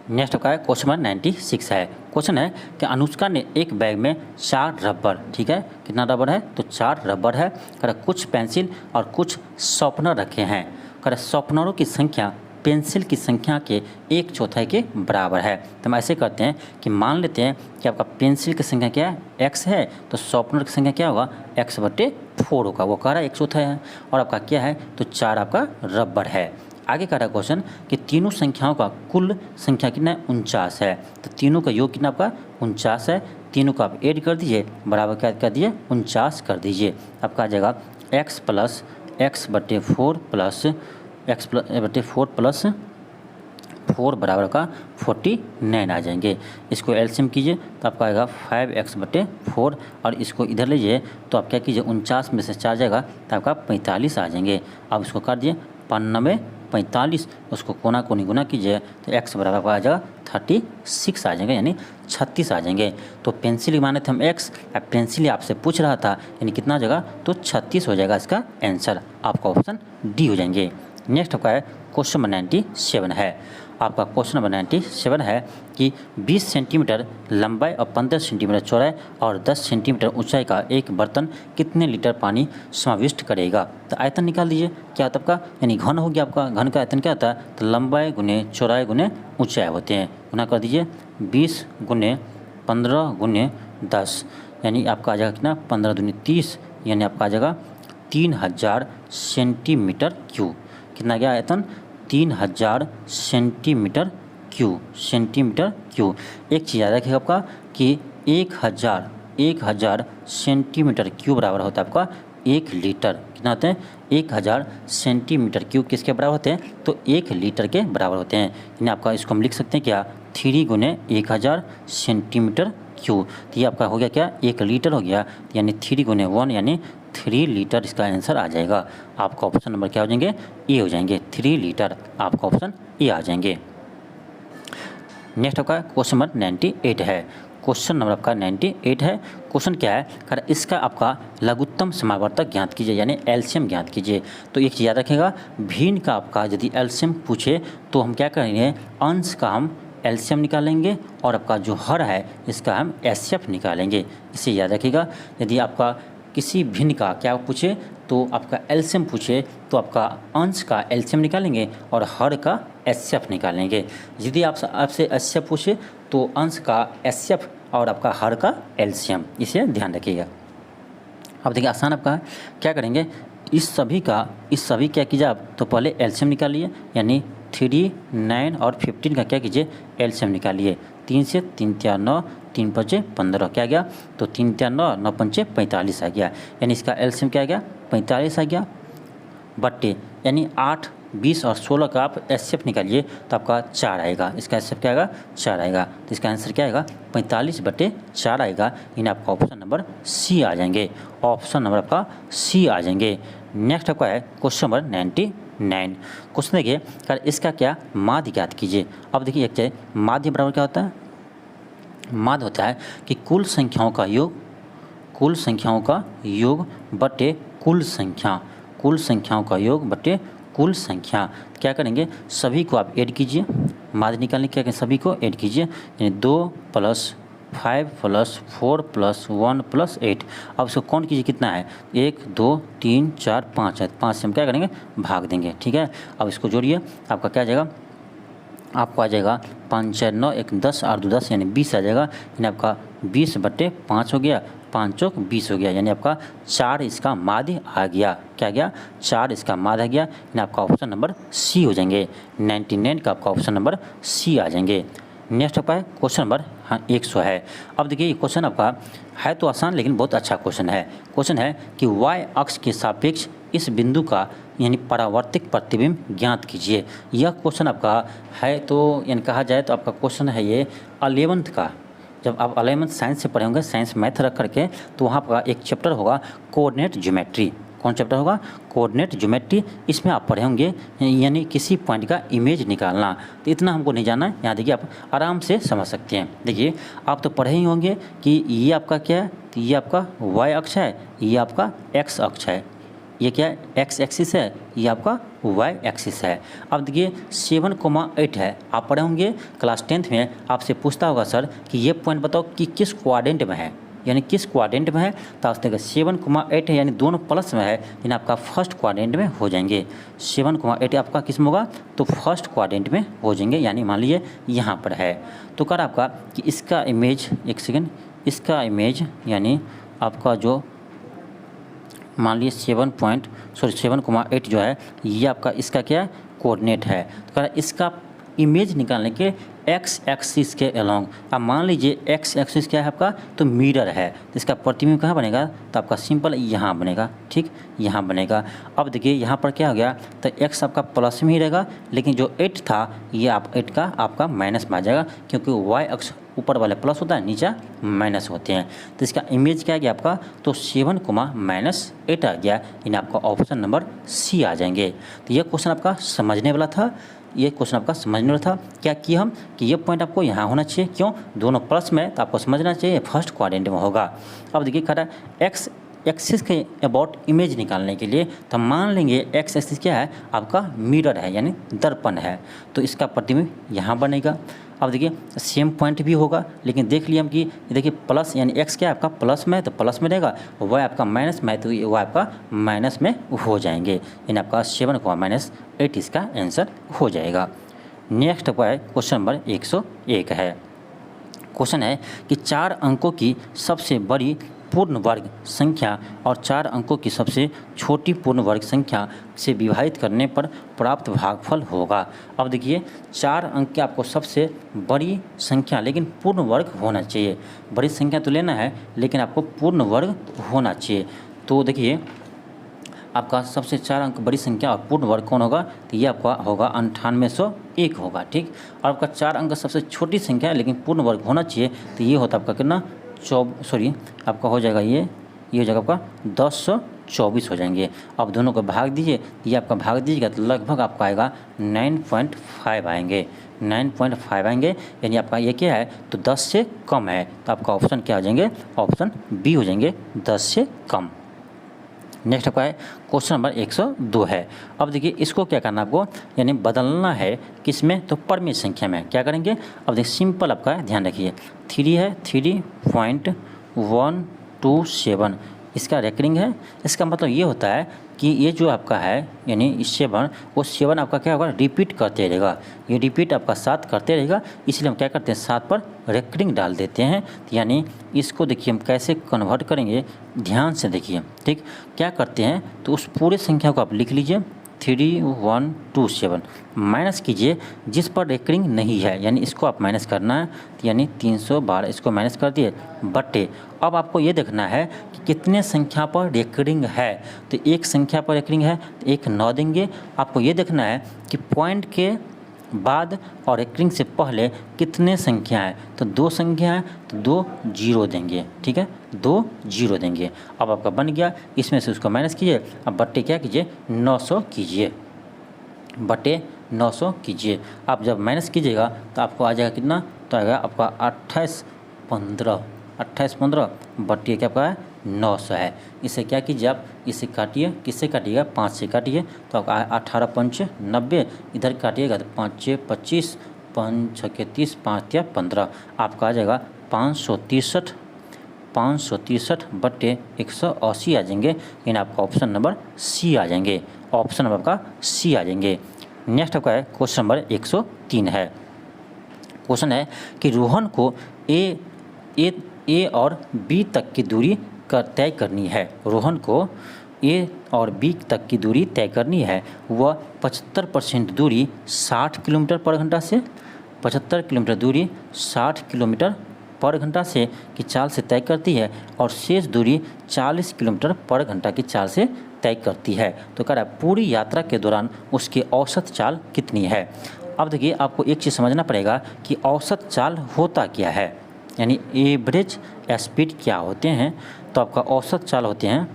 A: नेक्स्ट आपका है क्वेश्चन नंबर 96 है। क्वेश्चन है कि अनुष्का ने एक बैग में 4 रबर, ठीक है कितना रबर है तो 4 रबर है, कर कुछ पेंसिल और कुछ शॉर्पनर रखे हैं, कर शॉर्पनरों की संख्या पेंसिल की संख्या के 1/4 के बराबर है। तो हम ऐसे करते हैं कि मान लेते हैं कि आपका पेंसिल की संख्या क्या है x है, तो शॉर्पनर की संख्या क्या होगा x/4 होगा, वो कह रहा है 1/4 है, और आपका क्या है तो 4 आपका रबर है। आगे कह रहा है क्वेश्चन कि तीनों संख्याओं का कुल संख्या कितना है 49 है, तो तीनों का योग कितना आपका 49 है, तीनों को आप ऐड कर दीजिए बराबर क्या कर दीजिए 49 कर दीजिए, आपका आ जाएगा x + x/4 plus x/4 plus 4 बराबर का 49 आ जाएंगे। इसको एलसीएम कीजिए तो आपका आएगा 5x/4 और इसको इधर लीजिए तो आप क्या कीजिए 49 में से 4 जाएगा तो आपका 45 आ जाएंगे। अब इसको कर दिए 95 45, उसको कोना कोनी गुना कीजिए तो x बराबर आ जाएगा 36 आ जाएगा, यानी 36 आ जाएंगे। तो पेंसिल माने थे हम x, अब पेंसिल आपसे पूछ रहा था यानी कितना हो जाएगा तो 36 हो जाएगा इसका आंसर। आपका ऑप्शन डी हो जाएंगे। नेक्स्ट आपका है क्वेश्चन नंबर 97 है। आपका क्वेश्चन नंबर 97 है कि 20 सेंटीमीटर लंबाई और 15 सेंटीमीटर चौड़ाई और 10 सेंटीमीटर ऊंचाई का एक बर्तन कितने लीटर पानी समाविष्ट करेगा। तो आयतन निकाल दीजिए क्या होता है आपका, यानी घन हो गया आपका। घन का आयतन क्या होता है तो लंबाई गुने चौड़ाई गुने ऊंचाई होते हैं। गुना कर दीजिए 20 गुने 15 गुने 10, यानी आपका आ जाएगा कितना 15 दूनी 30, यानी आपका आ जाएगा 3000 सेंटीमीटर क्यूब। कितना गया आयतन 3000 सेंटीमीटर क्यूब। एक चीज़ याद रखिएगा आपका कि 1000 सेंटीमीटर क्यूब बराबर होता है आपका 1 लीटर। कितना होते हैं 1000 सेंटीमीटर क्यूब किसके बराबर होते हैं तो 1 लीटर के बराबर होते हैं। यानी आपका इसको हम लिख सकते हैं क्या 3 गुने 1000 सेंटीमीटर क्यूब। तो ये आपका हो गया क्या 1 लीटर हो गया, यानी 3 गुने 1 यानी 3 लीटर इसका आंसर आ जाएगा। आपका ऑप्शन नंबर क्या हो जाएंगे ए हो जाएंगे, 3 लीटर। आपका ऑप्शन ए आ जाएंगे। नेक्स्ट आपका क्वेश्चन नंबर 98 है। क्वेश्चन नंबर आपका 98 है। क्वेश्चन क्या है कर इसका आपका लघुत्तम समावर्तक ज्ञात कीजिए, यानी एलसीएम ज्ञात कीजिए। तो एक चीज़ याद रखिएगा भिन्न का आपका यदि एलसीएम पूछे तो हम क्या करेंगे अंश का हम एलसीएम निकालेंगे और आपका जो हर है इसका हम एचसीएफ निकालेंगे। इसे याद रखिएगा। यदि आपका किसी भिन्न का क्या पूछे तो आपका एलसीएम पूछे तो आपका अंश का एलसीएम निकालेंगे और हर का एचसीएफ निकालेंगे। यदि आपसे एचसीएफ पूछे तो अंश का एचसीएफ और आपका हर का एलसीएम, इसे ध्यान रखिएगा। अब देखिए आसान आपका है, क्या करेंगे इस सभी क्या कीजिए आप तो पहले एलसीएम निकालिए, यानी 3, 9 और 15 का क्या कीजिए एलसीएम निकालिए। 3 से 3 3 9, 3 5 15 क्या गया तो 3 3 9 9 5 45 आ गया, यानी इसका एलसीएम क्या आ गया 45 आ गया। बट्टे यानी 8, 20 और 16 का आप एचसीएफ निकालिए तो आपका 4 आएगा। इसका एचसीएफ क्या आएगा 4 आएगा। तो इसका आंसर क्या आएगा 45/4 आएगा। यानी आपका ऑप्शन नंबर सी आ जाएंगे। ऑप्शन नंबर आपका सी आ जाएंगे। नेक्स्ट आपका है क्वेश्चन नंबर 99। क्वेश्चन देखिए कर इसका क्या माध्य ज्ञात कीजिए। अब देखिए एक चाहिए माध्य बराबर क्या होता है, माध्य होता है कि कुल संख्याओं का योग बटे कुल संख्या। क्या करेंगे सभी को आप ऐड कीजिए, माध्य निकालने क्या करें सभी को ऐड कीजिए, यानी 2 + 5 + 4 + 1 + 8। अब इसको काउंट कीजिए कितना है 1 2 3 4 5 है। 5 से हम क्या करेंगे भाग देंगे, ठीक है। अब इसको जोड़िए आपका क्या आ जाएगा, आपको आ जाएगा 5 4 9 1 10 8 2 10 यानी 20 आ जाएगा। यानी आपका 20/5 हो गया, 5 चौक 20 हो गया, यानी आपका 4 इसका माध्य आ गया। क्या गया 4 इसका माध्य आ गया, यानी आपका ऑप्शन नंबर सी हो जाएंगे। 99 का आपका ऑप्शन नंबर सी आ जाएंगे। नेक्स्ट आपका है क्वेश्चन नंबर 100 है। अब देखिए ये क्वेश्चन आपका है तो आसान लेकिन बहुत अच्छा क्वेश्चन है। क्वेश्चन है कि y अक्ष के सापेक्ष इस बिंदु का यानी परावर्तित प्रतिबिंब ज्ञात कीजिए। यह क्वेश्चन आपका है तो यानी कहा जाए तो आपका क्वेश्चन है ये 11th का। जब आप 11th साइंस से पढ़े होंगे, साइंस मैथ रख करके, तो वहाँ पर एक चैप्टर होगा कोऑर्डिनेट ज्योमेट्री। कौन चैप्टर होगा कोऑर्डिनेट ज्योमेट्री। इसमें आप पढ़े होंगे यानी किसी पॉइंट का इमेज निकालना। तो इतना हमको नहीं जाना है, यहाँ देखिए आप आराम से समझ सकते हैं। देखिए आप तो पढ़े ही होंगे कि ये आपका क्या है, तो ये आपका y अक्ष है, ये आपका x अक्ष है, ये क्या है x एक्सिस है, ये आपका y एक्सिस है। अब देखिए 7,8 है, आप पढ़े होंगे क्लास 10th में, आपसे पूछता होगा सर कि ये पॉइंट बताओ कि किस क्वाड्रेंट में है, यानी किस क्वाड्रेंट में है। तो आप देखिए 7,8 है यानी दोनों प्लस में है, यानी आपका फर्स्ट क्वाड्रेंट में हो जाएंगे। 7,8 आपका किस में होगा तो फर्स्ट क्वाड्रेंट में हो जाएंगे, यानी मान लीजिए यहाँ पर है। तो कर आपका कि इसका इमेज, एक सेकेंड, इसका इमेज यानी आपका जो मान लीजिए 7,8 जो है ये आपका इसका क्या है कोऑर्डिनेट है। तो कह इसका इमेज निकालने के एक्स एक्सिस के अलोंग। अब मान लीजिए एक्स एक्सिस क्या है आपका, तो मिरर है, तो इसका प्रतिबिंब कहाँ बनेगा, तो आपका सिंपल यहाँ बनेगा, ठीक, यहाँ बनेगा। अब देखिए यहाँ पर क्या हो गया, तो एक्स आपका प्लस में ही रहेगा, लेकिन जो 8 था ये आप 8 का आपका माइनस में आ जाएगा, क्योंकि वाई अक्ष ऊपर वाले प्लस होता है, नीचे माइनस होते हैं। तो इसका इमेज क्या आ गया आपका, तो 7 -8 आ गया, यानी आपका ऑप्शन नंबर सी आ जाएंगे। तो ये क्वेश्चन आपका समझने वाला था, ये क्वेश्चन आपका समझने वाला था। क्या किया हम कि ये पॉइंट आपको यहाँ होना चाहिए, क्यों, दोनों प्लस में, तो आपको समझना चाहिए फर्स्ट क्वाड्रेंट में होगा। अब देखिए कह रहा है एक्स एक्सिस के अबाउट इमेज निकालने के लिए, तो मान लेंगे एक्स एक्सिस क्या है आपका, मिरर है यानी दर्पण है, तो इसका प्रतिबिंब यहाँ बनेगा। अब देखिए सेम पॉइंट भी होगा, लेकिन देख लिया हम कि देखिए प्लस यानी एक्स क्या है आपका प्लस में, तो प्लस में रहेगा, वाई आपका माइनस में, तो वाई आपका माइनस में हो जाएंगे, यानी आपका 7 -8 इसका आंसर हो जाएगा। नेक्स्ट आपका है क्वेश्चन नंबर 101 है। क्वेश्चन है कि 4 अंकों की सबसे बड़ी पूर्ण वर्ग संख्या और 4 अंकों की सबसे छोटी पूर्ण वर्ग संख्या से विभाजित करने पर प्राप्त भागफल होगा। अब देखिए 4 अंक की आपको सबसे बड़ी संख्या, लेकिन पूर्ण वर्ग होना चाहिए, बड़ी संख्या तो लेना है लेकिन आपको पूर्ण वर्ग होना चाहिए। तो देखिए आपका सबसे 4 अंक बड़ी संख्या और पूर्ण वर्ग कौन होगा, तो ये आपका होगा 9801 होगा, ठीक। और आपका 4 अंक सबसे छोटी संख्या है लेकिन पूर्ण वर्ग होना चाहिए, तो ये होता आपका कितना, आपका हो जाएगा ये हो जाएगा आपका 1024 हो जाएंगे। अब दोनों को भाग दीजिए, ये आपका भाग दीजिएगा तो लगभग आपका आएगा 9.5 आएंगे, 9.5 आएंगे, यानी आपका ये क्या है, तो 10 से कम है, तो आपका ऑप्शन क्या हो जाएंगे, ऑप्शन बी हो जाएंगे, 10 से कम। नेक्स्ट आपका है क्वेश्चन नंबर 102 है। अब देखिए इसको क्या करना है आपको, यानी बदलना है किसमें, तो परमेय संख्या में। क्या करेंगे, अब देखिए सिंपल आपका है, ध्यान रखिए 3 है, 3.127 इसका रेकरिंग है। इसका मतलब ये होता है कि ये जो आपका है यानी 7 वो 7 आपका क्या होगा, रिपीट करते रहेगा, ये रिपीट आपका 7 करते रहेगा, इसलिए हम क्या करते हैं 7 पर रेकरिंग डाल देते हैं। यानी इसको देखिए हम कैसे कन्वर्ट करेंगे, ध्यान से देखिए, ठीक। क्या करते हैं, तो उस पूरे संख्या को आप लिख लीजिए 3127, माइनस कीजिए जिस पर रेकरिंग नहीं है, यानी इसको आप माइनस करना है, यानी 312 इसको माइनस कर दिए बटे। अब आपको ये देखना है कि कितने संख्या पर रेकरिंग है, तो एक संख्या पर रेकरिंग है तो एक 9 देंगे। आपको ये देखना है कि पॉइंट के बाद और रेकरिंग से पहले कितने संख्या है, तो 2 संख्या है तो 2 0 देंगे, ठीक है, 2 0 देंगे। अब आपका बन गया, इसमें से उसको माइनस कीजिए, अब बट्टे क्या कीजिए 900 कीजिए, बटे 900 कीजिए। आप जब माइनस कीजिएगा तो आपको आ जाएगा कितना, तो आएगा आपका 2815 बट्टे क्या आपका है 900 है। इसे क्या कीजिए आप, इसे काटिए, किससे काटिएगा 5 से काटिए, तो आपका 18 पंच 90, इधर काटिएगा तो 5 6 25, 5 6 30, 5 3 15, आपका आ जाएगा 563 बट्टे 180 आ जाएंगे, यानी आपका ऑप्शन नंबर सी आ जाएंगे, ऑप्शन नंबर आपका सी आ जाएंगे। नेक्स्ट आपका है क्वेश्चन नंबर 103 है। क्वेश्चन है कि रोहन को ए और बी तक की दूरी तय करनी है, रोहन को ए और बी तक की दूरी तय करनी है, वह 75% दूरी 60 किलोमीटर पर घंटा से 75 किलोमीटर दूरी 60 किलोमीटर पर घंटा से की चाल से तय करती है और शेष दूरी 40 किलोमीटर पर घंटा की चाल से तय करती है। तो कह रहा है पूरी यात्रा के दौरान उसकी औसत चाल कितनी है। अब देखिए आपको एक चीज़ समझना पड़ेगा कि औसत चाल होता क्या है, यानी एवरेज स्पीड क्या होते हैं। तो आपका औसत चाल होते हैं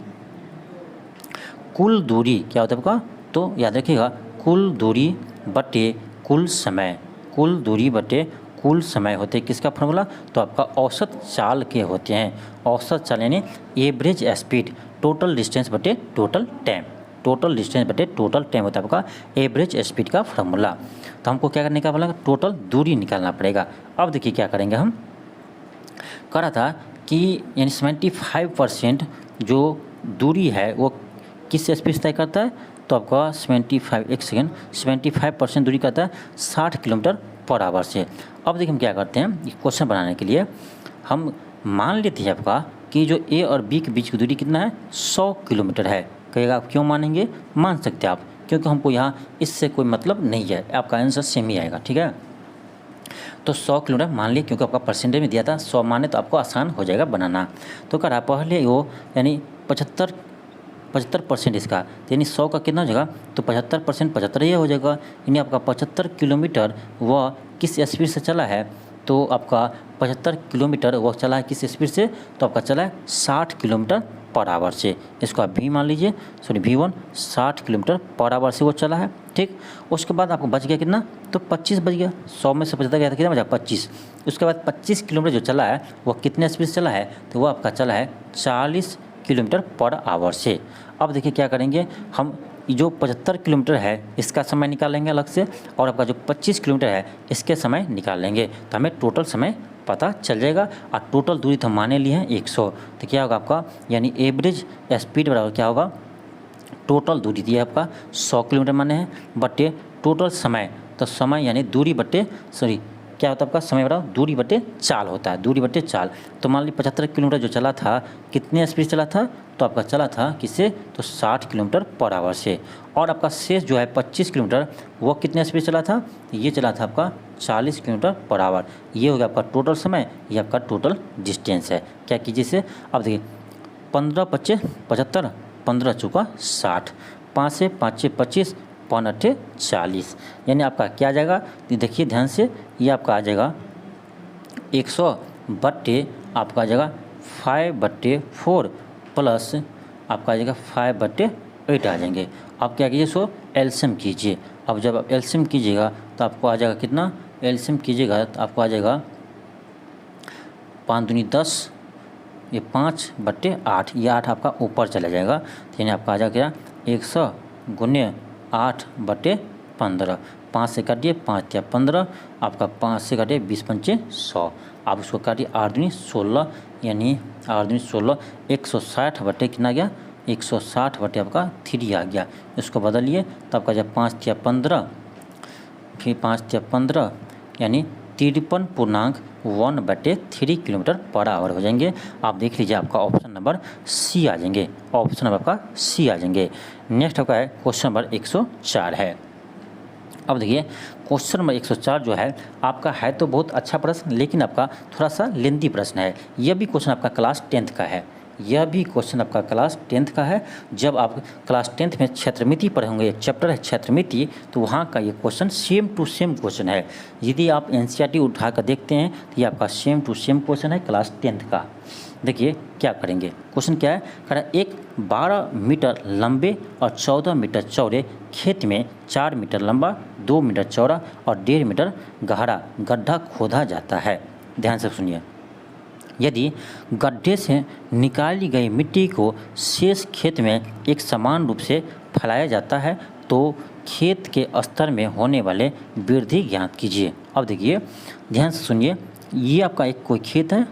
A: कुल दूरी, क्या होता है आपका, तो याद रखिएगा कुल दूरी बटे कुल समय, कुल दूरी बटे कुल समय होते हैं किसका फॉर्मूला, तो आपका औसत चाल के होते हैं। औसत चाल यानी एवरेज स्पीड, टोटल डिस्टेंस बटे टोटल टाइम, टोटल डिस्टेंस बटे टोटल टाइम होता है आपका एवरेज स्पीड का फॉर्मूला। तो हमको क्या करने का बोला, टोटल दूरी निकालना पड़ेगा। अब देखिए क्या करेंगे हम, कह रहा था कि यानी 75% जो दूरी है वो किस स्पीड तय करता है, तो आपका 75% दूरी करता है 60 किलोमीटर पर आवर से। अब देखिए हम क्या करते हैं, क्वेश्चन बनाने के लिए हम मान लेते हैं आपका कि जो ए और बी के बीच की दूरी कितना है 100 किलोमीटर है। कहेगा आप क्यों मानेंगे, मान सकते हैं आप, क्योंकि हमको यहाँ इससे कोई मतलब नहीं है, आपका आंसर सेम ही आएगा। ठीक है, तो 100 किलोमीटर मान लिया, क्योंकि आपका परसेंटेज में दिया था 100 माने तो आपको आसान हो जाएगा बनाना। तो कह रहा पहले वो यानी 75% इसका, यानी 100 का कितना हो जाएगा, तो 75% 75 ही हो जाएगा। यानी आपका 75 किलोमीटर वह किस स्पीड से चला है, तो आपका 75 किलोमीटर वह चला है किस स्पीड से, तो आपका चला है 60 किलोमीटर पर आवर से। इसको आप V मान लीजिए, sorry V1 60 kilometre per hour से वो चला है। ठीक, उसके बाद आपको बच गया कितना, तो 25 बच गया। 100 में से 75 गया था, कितना बचा 25। उसके बाद 25 किलोमीटर जो चला है वह कितने स्पीड से चला है, तो वह आपका चला है 40 किलोमीटर पर आवर से। अब देखिए क्या करेंगे हम, जो 75 किलोमीटर है इसका समय निकालेंगे अलग से, और आपका जो 25 किलोमीटर है इसके समय निकाल लेंगे, तो हमें टोटल समय पता चल जाएगा। और टोटल दूरी तो माने लिए हैं 100, तो क्या होगा आपका, यानी एवरेज स्पीड बराबर क्या होगा, टोटल दूरी दी है आपका 100 किलोमीटर माने हैं, बटे टोटल समय, तो समय यानी दूरी बटे सॉरी क्या होता है आपका, समय बराबर दूरी बटे चाल होता है, दूरी बटे चाल। तो मान लीजिए 75 किलोमीटर जो चला था कितने स्पीड चला था, तो आपका चला था किससे, तो 60 किलोमीटर पर आवर से। और आपका शेष जो है 25 किलोमीटर वो कितने स्पीड चला था, ये चला था आपका 40 किलोमीटर पर आवर। ये हो गया आपका टोटल समय, ये आपका टोटल डिस्टेंस है। क्या कीजिए इसे, अब देखिए 15 पच्चे 75, 15 चौका 60, 5 से 5 25, 5 8 40, यानी आपका क्या आ जाएगा, देखिए ध्यान से, ये आपका आ जाएगा 100 बट्टे आपका आ जाएगा 5/4 प्लस आपका आ जाएगा 5/8 आ जाएंगे। आप क्या कीजिए, सो एलसीएम कीजिए। अब जब आप एलसीएम कीजिएगा तो आपको आ जाएगा कितना, एलसीएम कीजिएगा तो आपको आ जाएगा 5 दूनी 10, ये 5/8, ये 8 आपका ऊपर चला जाएगा, तो यानी आपका आ जाएगा क्या, 100 गुने 8/15, 5 से काटिए 5 या 15, आपका 5 से काटिए 20 पंचे 100, आप उसको काटिए 8 दूनी 16, यानी 8 दूनी 16, 160 बटे कितना गया, 160 बटे आपका 3 आ गया। इसको बदलिए तो आपका जब 5 या 15, फिर 5 या 15 यानी 53.1/3 किलोमीटर पर आवर हो जाएंगे। आप देख लीजिए आपका ऑप्शन नंबर सी आ जाएंगे, ऑप्शन नंबर आपका सी आ जाएंगे। नेक्स्ट आपका है क्वेश्चन नंबर 104 है। अब देखिए क्वेश्चन नंबर 104 जो है आपका है तो बहुत अच्छा प्रश्न, लेकिन आपका थोड़ा सा लेंथी प्रश्न है। यह भी क्वेश्चन आपका क्लास 10th का है, यह भी क्वेश्चन आपका क्लास 10th का है। जब आप क्लास 10th में क्षेत्रमिति पढ़ेंगे, एक चैप्टर है क्षेत्रमिति, तो वहाँ का ये question same to same question है। यदि आप एनसीईआरटी उठा कर देखते हैं तो ये आपका सेम टू सेम क्वेश्चन है क्लास 10th का। देखिए क्या करेंगे, क्वेश्चन क्या है, कह रहा एक 12 मीटर लंबे और 14 मीटर चौड़े खेत में 4 मीटर लंबा, 2 मीटर चौड़ा और 1.5 मीटर गहरा गड्ढा खोदा जाता है। ध्यान से सुनिए, यदि गड्ढे से निकाली गई मिट्टी को शेष खेत में एक समान रूप से फैलाया जाता है तो खेत के स्तर में होने वाले वृद्धि ज्ञात कीजिए। अब देखिए ध्यान से सुनिए, ये आपका एक कोई खेत है,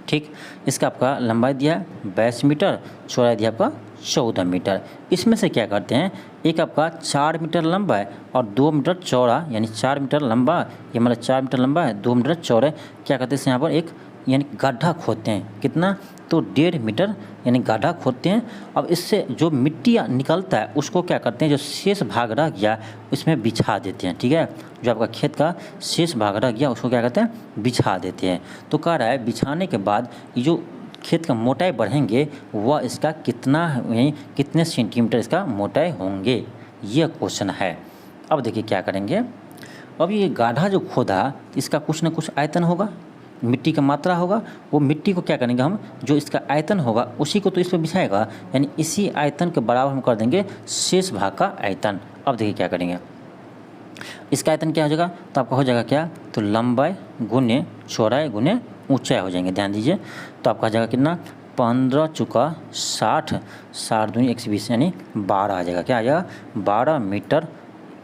A: ठीक, इसका आपका लंबाई दिया है 22 मीटर, चौड़ाई दिया आपका 14 मीटर। इसमें से क्या करते हैं, एक आपका 4 मीटर लंबा है और 2 मीटर चौड़ा, यानी 4 मीटर लंबा, ये मतलब 4 मीटर लंबा है, 2 मीटर चौड़ा, क्या करते हैं यहाँ पर एक यानी गड्ढा खोदते हैं, कितना, तो 1.5 मीटर यानी गड्ढा खोदते हैं। अब इससे जो मिट्टी निकलता है उसको क्या करते हैं, जो शेष भाग रह गया उसमें बिछा देते हैं। ठीक है, जो आपका खेत का शेष भाग रह गया उसको क्या करते हैं, बिछा देते हैं। तो कह रहा है बिछाने के बाद ये जो खेत का मोटाई बढ़ेंगे वह इसका कितना यानी कितने सेंटीमीटर इसका मोटाई होंगे, यह क्वेश्चन है। अब देखिए क्या करेंगे, अब ये गाढ़ा जो खोदा इसका कुछ ना कुछ आयतन होगा, मिट्टी का मात्रा होगा, वो मिट्टी को क्या करेंगे हम, जो इसका आयतन होगा उसी को तो इस पर बिछाएगा, यानी इसी आयतन के बराबर हम कर देंगे शेष भाग का आयतन। अब देखिए क्या करेंगे, इसका आयतन क्या हो जाएगा, तो आपका हो जाएगा क्या, तो लंबाई गुने चौड़ाई गुने ऊंचाई हो जाएंगे। ध्यान दीजिए, तो आपका हो जाएगा कितना, 15 चौका 60, 60 दूनी 120 यानी 12 आ जाएगा। क्या आ जाएगा, 12 मीटर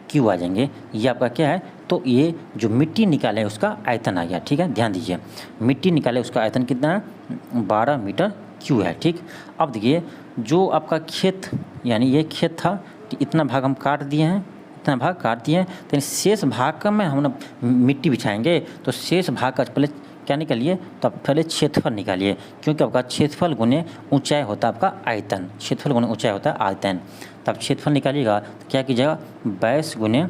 A: क्यूब आ जाएंगे। ये आपका क्या है, तो ये जो मिट्टी निकाले उसका आयतन आ गया। ठीक है, ध्यान दीजिए, मिट्टी निकाले उसका आयतन कितना है, 12 मीटर क्यूब है। ठीक, अब देखिए जो आपका खेत यानी ये खेत था, इतना भाग हम काट दिए हैं, इतना भाग काट दिए हैं, तो शेष भाग का में हम मिट्टी बिछाएंगे, तो शेष भाग का पहले क्या निकालिए, तो आप पहले क्षेत्रफल निकालिए, क्योंकि आपका क्षेत्रफल गुने ऊंचाई होता है आपका आयतन, क्षेत्रफल गुने ऊंचाई होता है आयतन। तो आप क्षेत्रफल निकालिएगा तो क्या कीजिएगा, 22 गुने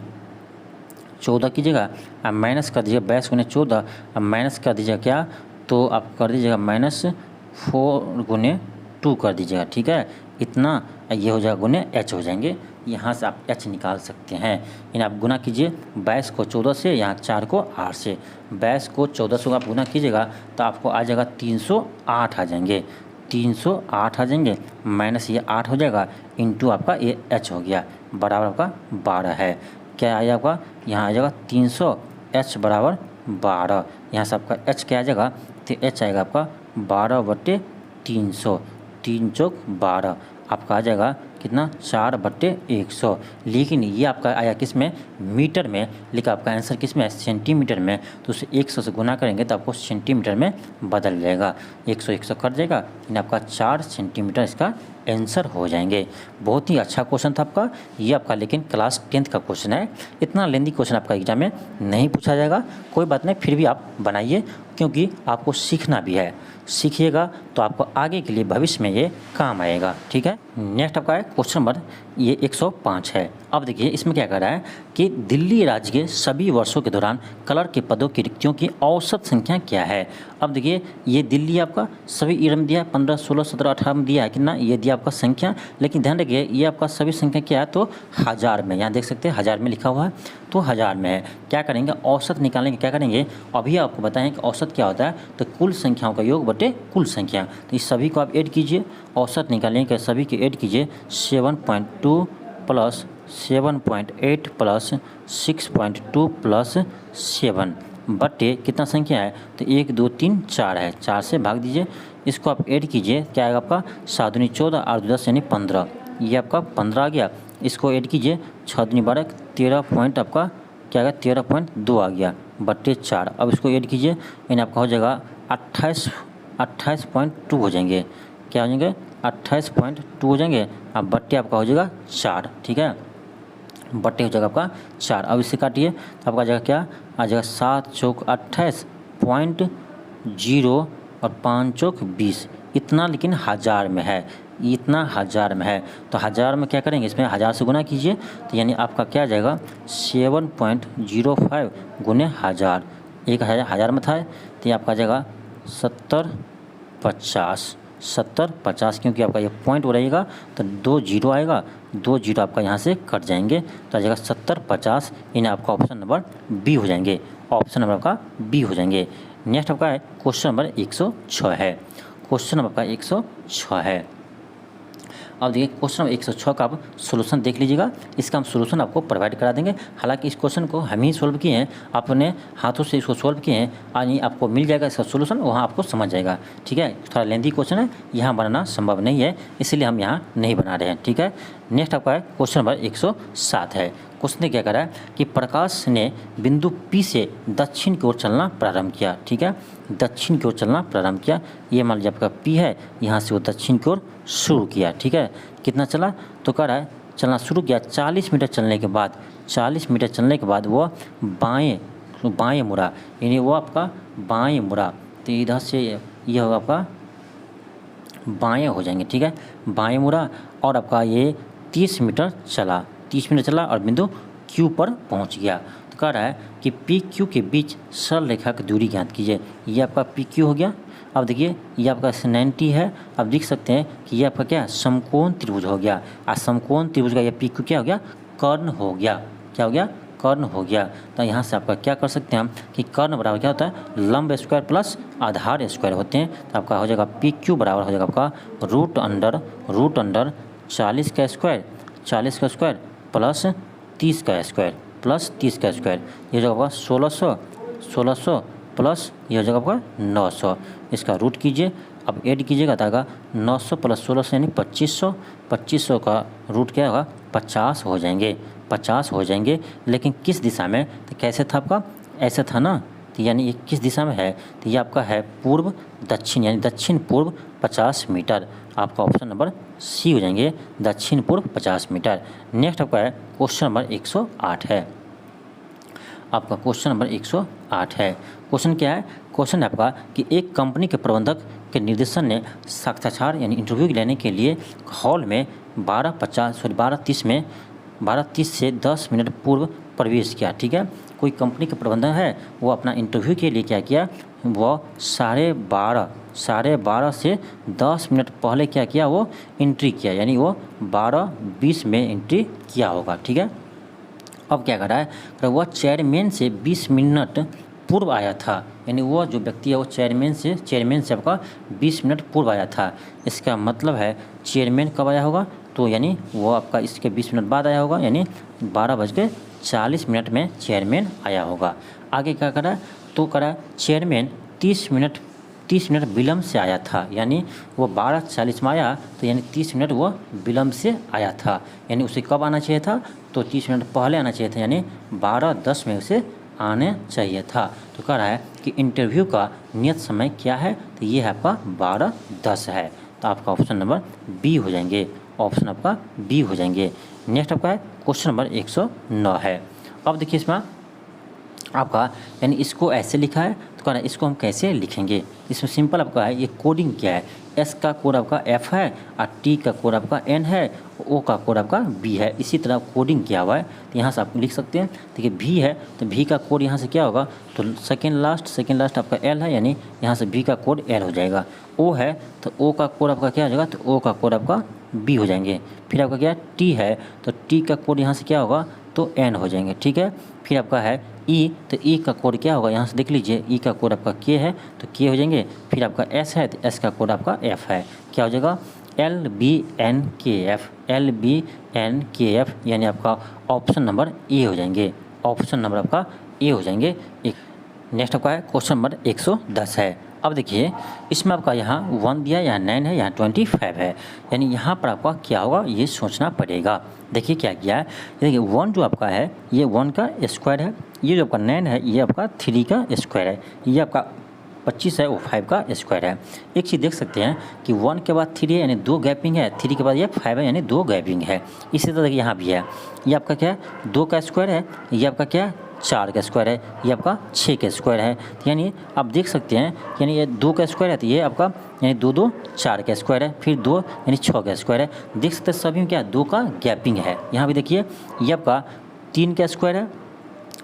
A: 14 कीजिएगा, अब माइनस कर दीजिएगा 22 गुने 14, अब माइनस कर दीजिएगा क्या, तो आप कर दीजिएगा -4 गुने 2 कर दीजिएगा, ठीक है। इतना ये हो जाएगा गुने h हो जाएंगे, यहाँ से आप h निकाल सकते हैं। यानी आप गुना कीजिए 22 को 14 से, यहाँ 4 को 8 से, 22 को 14 से आप गुना कीजिएगा तो आपको आ जाएगा 308 आ जाएंगे, 308 आ जाएंगे, माइनस ये 8 हो जाएगा, इंटू आपका ये h हो गया, बराबर आपका 12 है। क्या आ जाएगा, यहाँ आ जाएगा 300, h बराबर 12, यहाँ से आपका h क्या आ जाएगा, तो h आएगा आपका 12/300, 3 चौक 12, आपका आ जाएगा कितना, 4/100। लेकिन ये आपका आया किस में, मीटर में, लेकिन आपका आंसर किस में है, सेंटीमीटर में, तो उसे 100 से गुना करेंगे तो आपको सेंटीमीटर में बदल जाएगा, 100 कट जाएगा, यानी आपका 4 सेंटीमीटर इसका आंसर हो जाएंगे। बहुत ही अच्छा क्वेश्चन था आपका ये आपका, लेकिन क्लास 10th का क्वेश्चन है, इतना लेंदी क्वेश्चन आपका एग्जाम में नहीं पूछा जाएगा, कोई बात नहीं, फिर भी आप बनाइए, क्योंकि आपको सीखना भी है, सीखिएगा तो आपको आगे के लिए भविष्य में ये काम आएगा, ठीक है। नेक्स्ट आपका है क्वेश्चन नंबर ये 105 है। अब देखिए इसमें क्या कर रहा है कि दिल्ली राज्य के सभी वर्षों के दौरान क्लर्क के पदों की रिक्तियों की औसत संख्या क्या है। अब देखिए ये दिल्ली आपका सभी ईयर में दिया है, 15, 16, 17, 18 में दिया है कितना, ये दिया आपका संख्या, लेकिन ध्यान रखिए ये आपका सभी संख्या क्या है, तो हज़ार में, यहाँ देख सकते हैं हज़ार में लिखा हुआ है, तो हज़ार में है। क्या करेंगे, औसत निकालने के क्या करेंगे, अभी आपको बताएं कि औसत क्या होता है, तो कुल संख्याओं का योग बटे कुल संख्या, तो इस सभी को आप ऐड कीजिए, औसत निकालने के सभी के ऐड कीजिए, 7.2 प्लस 7.8 प्लस 6.2 प्लस 7 बटे कितना संख्या है, तो 1 2 3 4 है, 4 से भाग दीजिए, इसको आप ऐड कीजिए, क्या आएगा आपका 7 दूनी 14, 8 10 यानी 15, ये आपका 15 आ गया, इसको ऐड कीजिए 6 दूनी 12, 13 पॉइंट आपका क्या आएगा 13.2 आ गया बट्टे 4, अब इसको ऐड कीजिए, यानी आपका हो जाएगा 28.2 हो जाएंगे, क्या हो जाएंगे 28.2 हो जाएंगे, अब बट्टे आपका हो जाएगा 4, ठीक है, बट्टे हो जाएगा आपका 4। अब इससे काटिए तो आपका जाएगा क्या आ जाएगा 7 चौक 28.0 और 5 चौक 20, इतना लेकिन हज़ार में है, इतना हज़ार में है, तो हज़ार में क्या करेंगे, इसमें हज़ार से गुना कीजिए, तो यानी आपका क्या आ जाएगा 7.05 गुने हज़ार, एक हज़ार में था, तो ये आपका आ जाएगा 70/50, क्योंकि आपका ये पॉइंट हो रहेगा तो 2 जीरो आएगा, 2 जीरो आपका यहाँ से कट जाएंगे, तो आ जाएगा 70/50, इन्हें आपका ऑप्शन नंबर बी हो जाएंगे, ऑप्शन नंबर आपका बी हो जाएंगे। नेक्स्ट आपका है क्वेश्चन नंबर 106 है, क्वेश्चन नंबर आपका 106 है। अब देखिए क्वेश्चन नंबर 106 का आप सोल्यूशन देख लीजिएगा, इसका हम सोल्यूशन आपको प्रोवाइड करा देंगे, हालांकि इस क्वेश्चन को हम ही सोल्व किए हैं, अपने हाथों से इसको सोल्व किए हैं, यानी आपको मिल जाएगा इसका सोल्यूशन, वहाँ आपको समझ जाएगा, ठीक है। थोड़ा लेंथी क्वेश्चन है, यहाँ बनाना संभव नहीं है, इसलिए हम यहाँ नहीं बना रहे हैं, ठीक है। नेक्स्ट आपका है क्वेश्चन नंबर 107 है। क्वेश्चन ने क्या करा है कि प्रकाश ने बिंदु P से दक्षिण की ओर चलना प्रारंभ किया, ठीक है, दक्षिण की ओर चलना प्रारंभ किया, ये मान लीजिए आपका P है, यहाँ से वो दक्षिण की ओर शुरू किया, ठीक है। कितना चला, तो कह रहा है चलना शुरू किया, 40 मीटर चलने के बाद, 40 मीटर चलने के बाद वो बाएँ मुड़ा, यानी वो आपका बाएँ मुड़ा, तो इधर से ये होगा आपका बाएँ हो जाएंगे, ठीक है, बाएँ मुड़ा, और आपका ये 30 मीटर चला, 30 मिनट चला और बिंदु Q पर पहुंच गया। तो कह रहा है कि PQ के बीच सरल रेखा की दूरी ज्ञात कीजिए, ये आपका PQ हो गया। अब देखिए ये आपका 90 है, अब देख सकते हैं कि ये आपका क्या समकोण त्रिभुज हो गया, और समकोण त्रिभुज का ये PQ क्या हो गया, कर्ण हो गया, क्या हो गया, कर्ण हो गया। तो यहाँ से आपका क्या कर सकते हैं हम कि कर्ण बराबर क्या होता है, लंब स्क्वायर प्लस आधार स्क्वायर होते हैं, तो आपका हो जाएगा PQ बराबर हो जाएगा आपका रूट अंडर 40 का स्क्वायर प्लस 30 का स्क्वायर प्लस 30 का स्क्वायर, ये जो होगा 1600 प्लस ये हो जाएगा आपका 900, इसका रूट कीजिए, अब ऐड कीजिएगा तो आएगा 900 प्लस 1600 यानी 2500 का रूट क्या होगा 50 हो जाएंगे, लेकिन किस दिशा में, तो कैसे था आपका, ऐसे था ना, तो यानी ये किस दिशा में है, तो ये आपका है पूर्व दक्षिण, यानी दक्षिण पूर्व 50 मीटर, आपका ऑप्शन नंबर सी हो जाएंगे, दक्षिण पूर्व 50 मीटर। नेक्स्ट आपका है क्वेश्चन नंबर 108 है। आपका क्वेश्चन नंबर 108 है। क्वेश्चन क्या है? क्वेश्चन है आपका कि एक कंपनी के प्रबंधक के निर्देशन ने साक्षात्कार यानी इंटरव्यू लेने के लिए हॉल में 12:30 से 10 मिनट पूर्व प्रवेश किया। ठीक है, कोई कंपनी के प्रबंधक है, वो अपना इंटरव्यू के लिए क्या किया, वो 12:30 से 10 मिनट पहले क्या किया, वो एंट्री किया, यानी वो 12:20 में एंट्री किया होगा। ठीक है, अब क्या कर रहा है, वह चेयरमैन से 20 मिनट पूर्व आया था, यानी वो जो व्यक्ति है वो चेयरमैन से आपका 20 मिनट पूर्व आया था। इसका मतलब है चेयरमैन कब आया होगा, तो यानी वो आपका इसके 20 मिनट बाद आया होगा, यानी 12:40 में चेयरमैन आया होगा। आगे क्या करा, तो करा चेयरमैन 30 मिनट विलम्ब से आया था, यानी वो 12:40 में आया, तो यानी 30 मिनट वो विलम्ब से आया था, यानी उसे कब आना चाहिए था, तो 30 मिनट पहले आना चाहिए था, यानी 12:10 में उसे आने चाहिए था। तो कह रहा है कि इंटरव्यू का नियत समय क्या है, तो ये है आपका 12:10 है। तो आपका ऑप्शन नंबर बी हो जाएंगे, ऑप्शन आपका बी हो जाएंगे। नेक्स्ट आपका है क्वेश्चन नंबर 109 है। अब देखिए इसमें आपका यानी इसको ऐसे लिखा है, तो कह रहा है इसको हम कैसे लिखेंगे। इसमें सिंपल आपका है, ये कोडिंग क्या है, एस का कोड आपका एफ है और टी का कोड आपका एन है, ओ का कोड आपका बी है। इसी तरह कोडिंग किया हुआ है, तो यहाँ से आप लिख सकते हैं। देखिए भी है तो भी का कोड यहाँ से क्या होगा, तो सेकेंड लास्ट आपका एल है, यानी यहाँ से भी का कोड एल हो जाएगा। ओ है तो ओ का कोड आपका क्या हो जाएगा, तो ओ का कोड आपका बी हो जाएंगे। फिर आपका क्या टी है, तो टी का कोड यहाँ से क्या होगा, तो एन हो जाएंगे। ठीक है, फिर आपका है ई, तो ई का कोड क्या होगा, यहाँ से देख लीजिए, ई का कोड आपका के है, तो के हो जाएंगे। फिर आपका एस है, तो एस का कोड आपका एफ है, क्या हो जाएगा, LBNKF, यानी आपका ऑप्शन नंबर ए हो जाएंगे, ऑप्शन नंबर आपका ए हो जाएंगे। एक नेक्स्ट आपका है क्वेश्चन नंबर 110 है। अब देखिए इसमें आपका यहाँ 1 दिया, यहाँ 9 है, यहाँ 25 है, यानी यहाँ पर आपका क्या होगा, ये सोचना पड़ेगा। देखिए क्या किया है, देखिए 1 जो आपका है ये 1 का स्क्वायर है, ये जो आपका 9 है ये आपका 3 का स्क्वायर है, ये आपका 25 है वो 5 का स्क्वायर है। एक चीज़ देख सकते हैं कि 1 के बाद 3 है, यानी 2 गैपिंग है, 3 के बाद ये 5 है, यानी 2 गैपिंग है। इसी तरह यहाँ भी है, ये आपका क्या है 2 का स्क्वायर है, ये आपका क्या है 4 का स्क्वायर है, ये आपका 6 का स्क्वायर है। यानी आप देख सकते हैं, यानी ये 2 का स्क्वायर है, तो ये आपका यानी 2 2 4 का स्क्वायर है, फिर 2 यानी 6 का स्क्वायर है। देख सकते हैं सभी में क्या 2 का गैपिंग है। यहाँ भी देखिए ये आपका 3 का स्क्वायर है,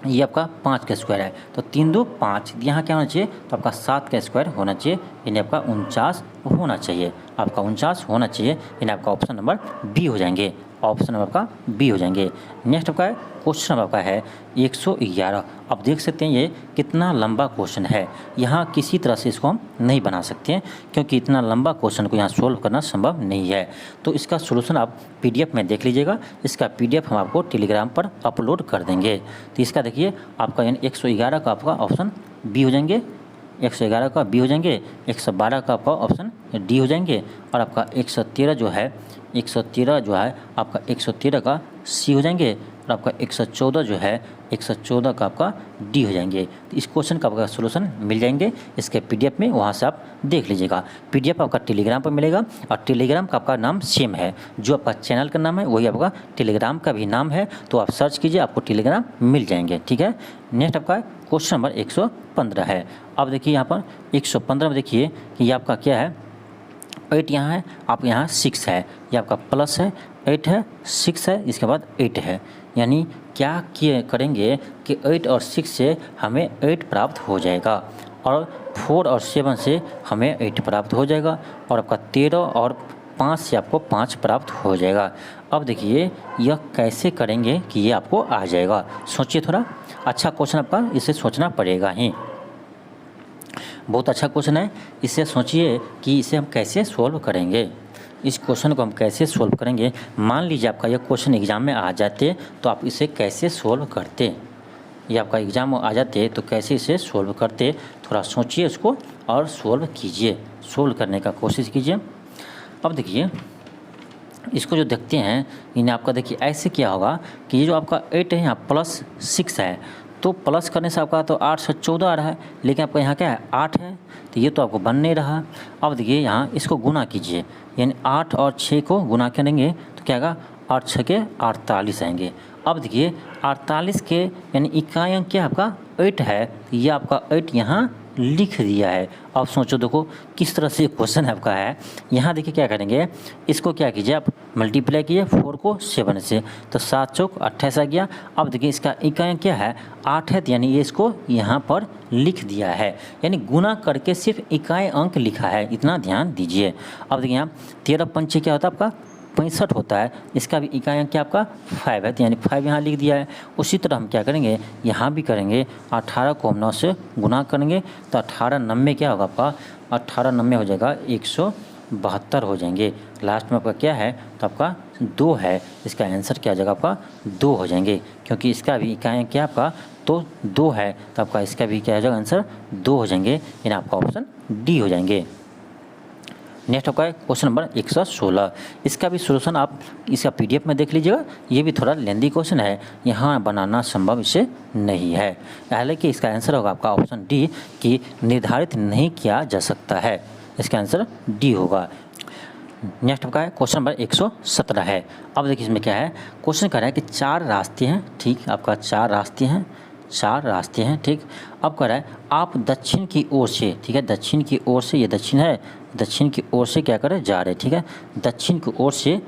A: ये आपका 5 का स्क्वायर है, तो 3 2 5, यहाँ क्या होना चाहिए, तो आपका 7 का स्क्वायर होना चाहिए, यानी आपका 49 होना चाहिए, आपका 49 होना चाहिए, यानी आपका ऑप्शन नंबर बी हो जाएंगे, ऑप्शन नंबर आपका बी हो जाएंगे। नेक्स्ट आपका है क्वेश्चन नंबर आपका है 111। अब देख सकते हैं ये कितना लंबा क्वेश्चन है, यहाँ किसी तरह से इसको हम नहीं बना सकते हैं, क्योंकि इतना लंबा क्वेश्चन को यहाँ सोल्व करना संभव नहीं है। तो इसका सोल्यूशन आप PDF में देख लीजिएगा, इसका PDF हम आपको टेलीग्राम पर अपलोड कर देंगे। तो इसका देखिए आपका यानी 111 का आपका ऑप्शन बी हो जाएंगे, 111 का बी हो जाएंगे, 112 का आपका ऑप्शन डी हो जाएंगे, और आपका 113 जो है आपका 113 का सी हो जाएंगे, और आपका 114 जो है 114 का आपका डी हो जाएंगे। तो इस क्वेश्चन का आपका सोल्यूशन मिल जाएंगे इसके PDF में, वहाँ से आप देख लीजिएगा। PDF आपका टेलीग्राम पर मिलेगा, और टेलीग्राम का आपका नाम सेम है, जो आपका चैनल का नाम है वही आपका टेलीग्राम का भी नाम है, तो आप सर्च कीजिए आपको टेलीग्राम मिल जाएंगे। ठीक है, नेक्स्ट आपका क्वेश्चन नंबर 115 है। अब देखिए यहाँ पर 115 में देखिए कि ये आपका क्या है, 8 यहाँ है, आप यहाँ 6 है, ये आपका प्लस है, 8 है, 6 है, इसके बाद 8 है, यानी क्या किए करेंगे कि 8 और 6 से हमें 8 प्राप्त हो जाएगा, और 4 और 7 से हमें 8 प्राप्त हो जाएगा, और आपका 13 और 5 से आपको 5 प्राप्त हो जाएगा। अब देखिए यह कैसे करेंगे कि ये आपको आ जाएगा, सोचिए थोड़ा, अच्छा क्वेश्चन आपका, इसे सोचना पड़ेगा ही, बहुत अच्छा क्वेश्चन है, इसे सोचिए कि इसे हम कैसे सोल्व करेंगे, इस क्वेश्चन को हम कैसे सोल्व करेंगे। मान लीजिए आपका यह क्वेश्चन एग्जाम में आ जाते तो आप इसे कैसे सोल्व करते, ये आपका एग्जाम में आ जाते तो कैसे इसे सोल्व करते, थोड़ा सोचिए उसको और सोल्व कीजिए, सोल्व करने का कोशिश कीजिए। अब देखिए इसको जो देखते हैं, इन्हें आपका देखिए ऐसे क्या होगा कि ये जो आपका 8 है यहाँ प्लस 6 है, तो प्लस करने से आपका तो 8 से 14 आ रहा है, लेकिन आपका यहाँ क्या है 8 है, तो ये तो आपको बन नहीं रहा। अब देखिए यहाँ इसको गुना कीजिए, यानी 8 और 6 को गुना करेंगे तो क्या आएगा, 8 6 के 48 आएंगे, अब देखिए 48 के यानी इकाई अंक क्या आपका 8 है, ये आपका 8 यहाँ लिख दिया है। अब सोचो देखो किस तरह से क्वेश्चन आपका है। यहाँ देखिए क्या करेंगे, इसको क्या कीजिए आप मल्टीप्लाई कीजिए 4 को 7 से, तो 7 चौक 28 आ गया। अब देखिए इसका इकाई अंक क्या है 8 है, तो यानी ये इसको यहाँ पर लिख दिया है, यानी गुना करके सिर्फ इकाई अंक लिखा है, इतना ध्यान दीजिए। अब देखिए यहाँ 13 पंचे क्या होता है आपका 65 होता है, इसका भी इकाई अंक क्या आपका 5 है, तो यानी 5 यहाँ लिख दिया है। उसी तरह हम क्या करेंगे यहाँ भी करेंगे, 18 को हम 9 से गुना करेंगे तो 18 90 क्या होगा आपका 18 90 हो जाएगा 172 हो जाएंगे। लास्ट में आपका क्या है तो आपका 2 है, इसका आंसर क्या आ जाएगा आपका 2 हो जाएंगे, क्योंकि इसका भी इकाई अंक क्या आपका तो 2 है, तो आपका इसका भी क्या हो जाएगा आंसर 2 हो जाएंगे, यानी आपका ऑप्शन डी हो जाएंगे। नेक्स्ट आपका है क्वेश्चन नंबर 116। इसका भी सोल्यूशन आप इसका पीडीएफ में देख लीजिएगा, ये भी थोड़ा लेंदी क्वेश्चन है, यहाँ बनाना संभव इससे नहीं है। हालांकि इसका आंसर होगा आपका ऑप्शन डी कि निर्धारित नहीं किया जा सकता है, इसका आंसर डी होगा। नेक्स्ट आपका है क्वेश्चन नंबर 117 है। अब देखिए इसमें क्या है, क्वेश्चन कह रहा है कि 4 रास्ते हैं, ठीक, आपका 4 रास्ते हैं, 4 रास्ते हैं, ठीक। अब कह रहा है आप दक्षिण की ओर से, ठीक है, दक्षिण की ओर से, ये दक्षिण है, दक्षिण की ओर से क्या करें जा रहे हैं, ठीक है, दक्षिण की ओर से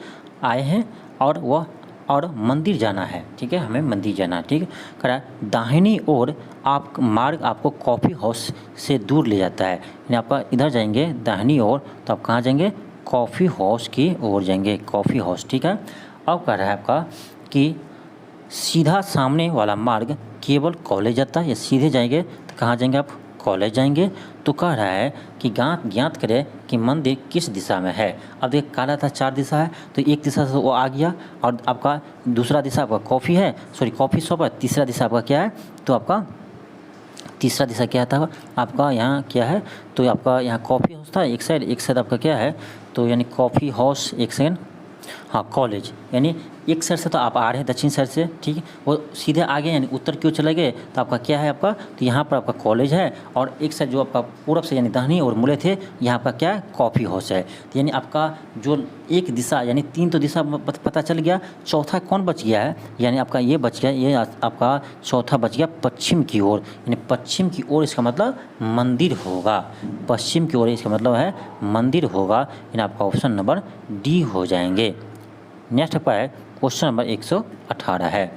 A: आए हैं और मंदिर जाना है, ठीक है, हमें मंदिर जाना है, ठीक। कह रहा है दाहिनी ओर आप मार्ग आपको कॉफ़ी हाउस से दूर ले जाता है, यानी आपका इधर जाएंगे दाहिनी ओर तो आप कहाँ जाएंगे कॉफ़ी हाउस की ओर जाएंगे, कॉफ़ी हाउस, ठीक है। अब कह रहा है आपका कि सीधा सामने वाला मार्ग केवल कॉलेज जाता है, या सीधे जाएंगे तो कहाँ जाएंगे आप कॉलेज जाएंगे। तो कह रहा है कि ज्ञात करें कि मंदिर किस दिशा में है। अब देखिए कहा था 4 दिशा है, तो एक दिशा से वो आ गया, और आपका दूसरा दिशा आपका कॉफ़ी है, सॉरी कॉफ़ी शॉप है, तीसरा दिशा आपका क्या है तो आपका तीसरा दिशा क्या था आपका यहाँ क्या है तो आपका यहाँ कॉफ़ी हाउस था एक साइड आपका क्या है तो यानी कॉफ़ी हाउस, एक सेकेंड, हाँ कॉलेज, यानी एक साइड से तो आप आ रहे हैं दक्षिण साइड से, ठीक है, वो सीधे आगे यानी उत्तर की ओर चले गए तो आपका क्या है आपका तो यहाँ पर आपका कॉलेज है, और एक साइड जो आपका पूरब से यानी दाहिनी ओर मुड़े थे यहाँ आपका क्या है कॉफ़ी हाउस है। तो यानी आपका जो एक दिशा यानी 3 तो दिशा पता चल गया, चौथा कौन बच गया है, यानी आपका ये बच गया, ये आपका चौथा बच गया पश्चिम की ओर, यानी पश्चिम की ओर इसका मतलब मंदिर होगा, पश्चिम की ओर इसका मतलब है मंदिर होगा, यानी आपका ऑप्शन नंबर डी हो जाएंगे। नेक्स्ट आपका है क्वेश्चन नंबर 118 है।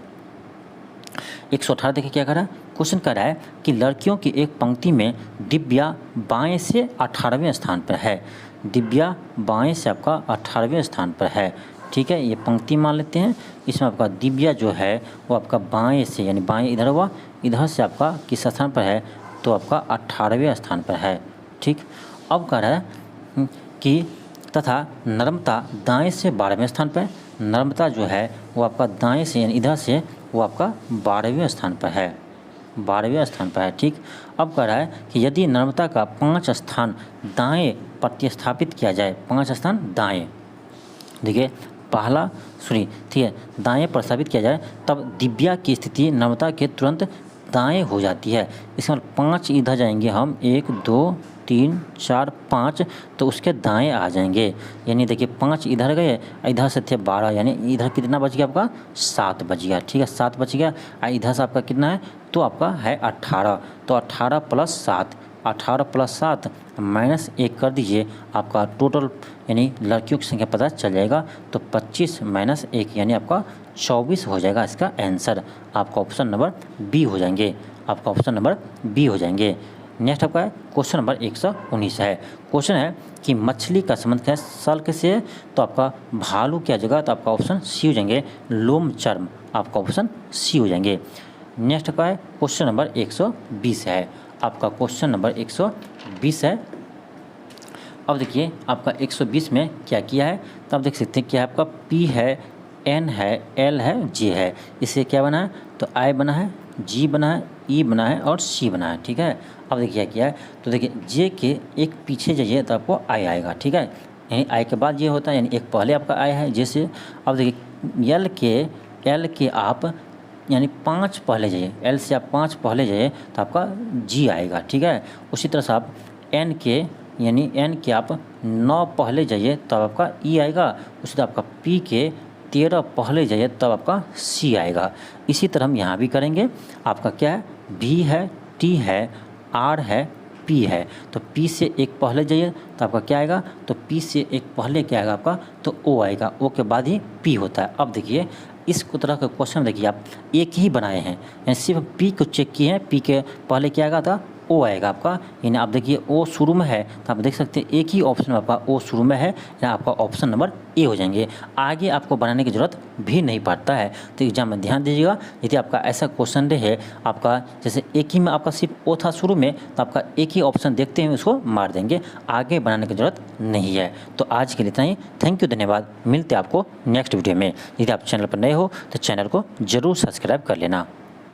A: 118 देखिए क्या कर रहा है, क्वेश्चन कर रहा है कि लड़कियों की एक पंक्ति में दिव्या बाएं से 18वें स्थान पर है, दिव्या बाएं से आपका 18वें स्थान पर है, ठीक है, ये पंक्ति मान लेते हैं। इसमें आपका दिव्या जो है वो आपका बाएं से यानी बाएं इधर हुआ, इधर से आपका किस स्थान पर है तो आपका 18वें स्थान पर है, ठीक। अब कह रहा है कि तथा नर्मदा दाएं से 12वें स्थान पर, नर्मदा जो है वो आपका दाएं से यानी इधर से वो आपका 12वें स्थान पर है, 12वें स्थान पर है, ठीक। अब कह रहा है कि यदि नर्मदा का 5 स्थान दाएं प्रतिस्थापित किया जाए, 5 स्थान दाएं, देखिए पहला सुनिए, ठीक है, दाएं प्रतिस्थापित किया जाए तब दिव्या की स्थिति नर्मदा के तुरंत दाएं हो जाती है। इसमें 5 इधर जाएंगे हम, 1 2 3 4 5, तो उसके दाएं आ जाएंगे, यानी देखिए 5 इधर गए, इधर से थे 12, यानी इधर कितना बच गया आपका 7 बच गया, ठीक है, 7 बच गया, इधर से आपका कितना है तो आपका है 18, तो 18 प्लस 7, 18 प्लस 7 माइनस 1 कर दीजिए, आपका टोटल यानी लड़कियों की संख्या पता चल जाएगा, तो 25 माइनस 1 यानी आपका 24 हो जाएगा इसका आंसर, आपका ऑप्शन नंबर बी हो जाएंगे, आपका ऑप्शन नंबर बी हो जाएंगे। नेक्स्ट आपका है क्वेश्चन नंबर 119 है। क्वेश्चन है कि मछली का संबंध क्या है सल्क से, तो आपका भालू क्या जगह तो आपका ऑप्शन सी हो जाएंगे, लोम चर्म, आपका ऑप्शन सी हो जाएंगे। नेक्स्ट आपका है क्वेश्चन नंबर 120 है, आपका क्वेश्चन नंबर 120 है। अब देखिए आपका 120 में क्या किया है, तो आप देख सकते हैं क्या आपका पी है, एन है, एल है, जे है, इससे क्या बना है तो आई बना है, जी बना है, ई बना है और सी बना है, ठीक है। अब देखिए क्या है, तो देखिए जे के एक पीछे जाइए तो आपको आई आएगा, ठीक है, यानी आई के बाद ये होता है, यानी एक पहले आपका आई है जैसे। अब देखिए एल के आप यानी 5 पहले जाइए, एल से आप 5 पहले जाइए तो आपका जी आएगा, ठीक है। उसी तरह से आप एन के यानी एन के आप 9 पहले जाइए तो आपका ई आएगा, उसी तरह आपका पी के 13 पहले जाइए तब आपका सी आएगा। इसी तरह हम यहाँ भी करेंगे। आपका क्या है, भी है, टी है, आर है, पी है। तो पी से एक पहले जाइए तो आपका क्या आएगा, तो पी से एक पहले क्या आएगा आपका, तो ओ आएगा। ओ के बाद ही पी होता है। अब देखिए इस तरह का क्वेश्चन देखिए आप एक ही बनाए हैं, यानी सिर्फ पी को चेक किए हैं, पी के पहले क्या आएगा था, ओ आएगा आपका। यानी आप देखिए ओ शुरू में है तो आप देख सकते हैं एक ही ऑप्शन में आपका ओ शुरू में है, या आपका ऑप्शन नंबर ए हो जाएंगे। आगे आपको बनाने की ज़रूरत भी नहीं पड़ता है। तो एग्जाम में ध्यान दीजिएगा, यदि आपका ऐसा क्वेश्चन रहे आपका जैसे एक ही में आपका सिर्फ ओ था शुरू में, तो आपका एक ही ऑप्शन देखते हैं उसको मार देंगे, आगे बनाने की ज़रूरत नहीं है। तो आज के लिए इतना ही। थैंक यू, धन्यवाद। मिलते हैं आपको नेक्स्ट वीडियो में। यदि आप चैनल पर नए हो तो चैनल को ज़रूर सब्सक्राइब कर लेना।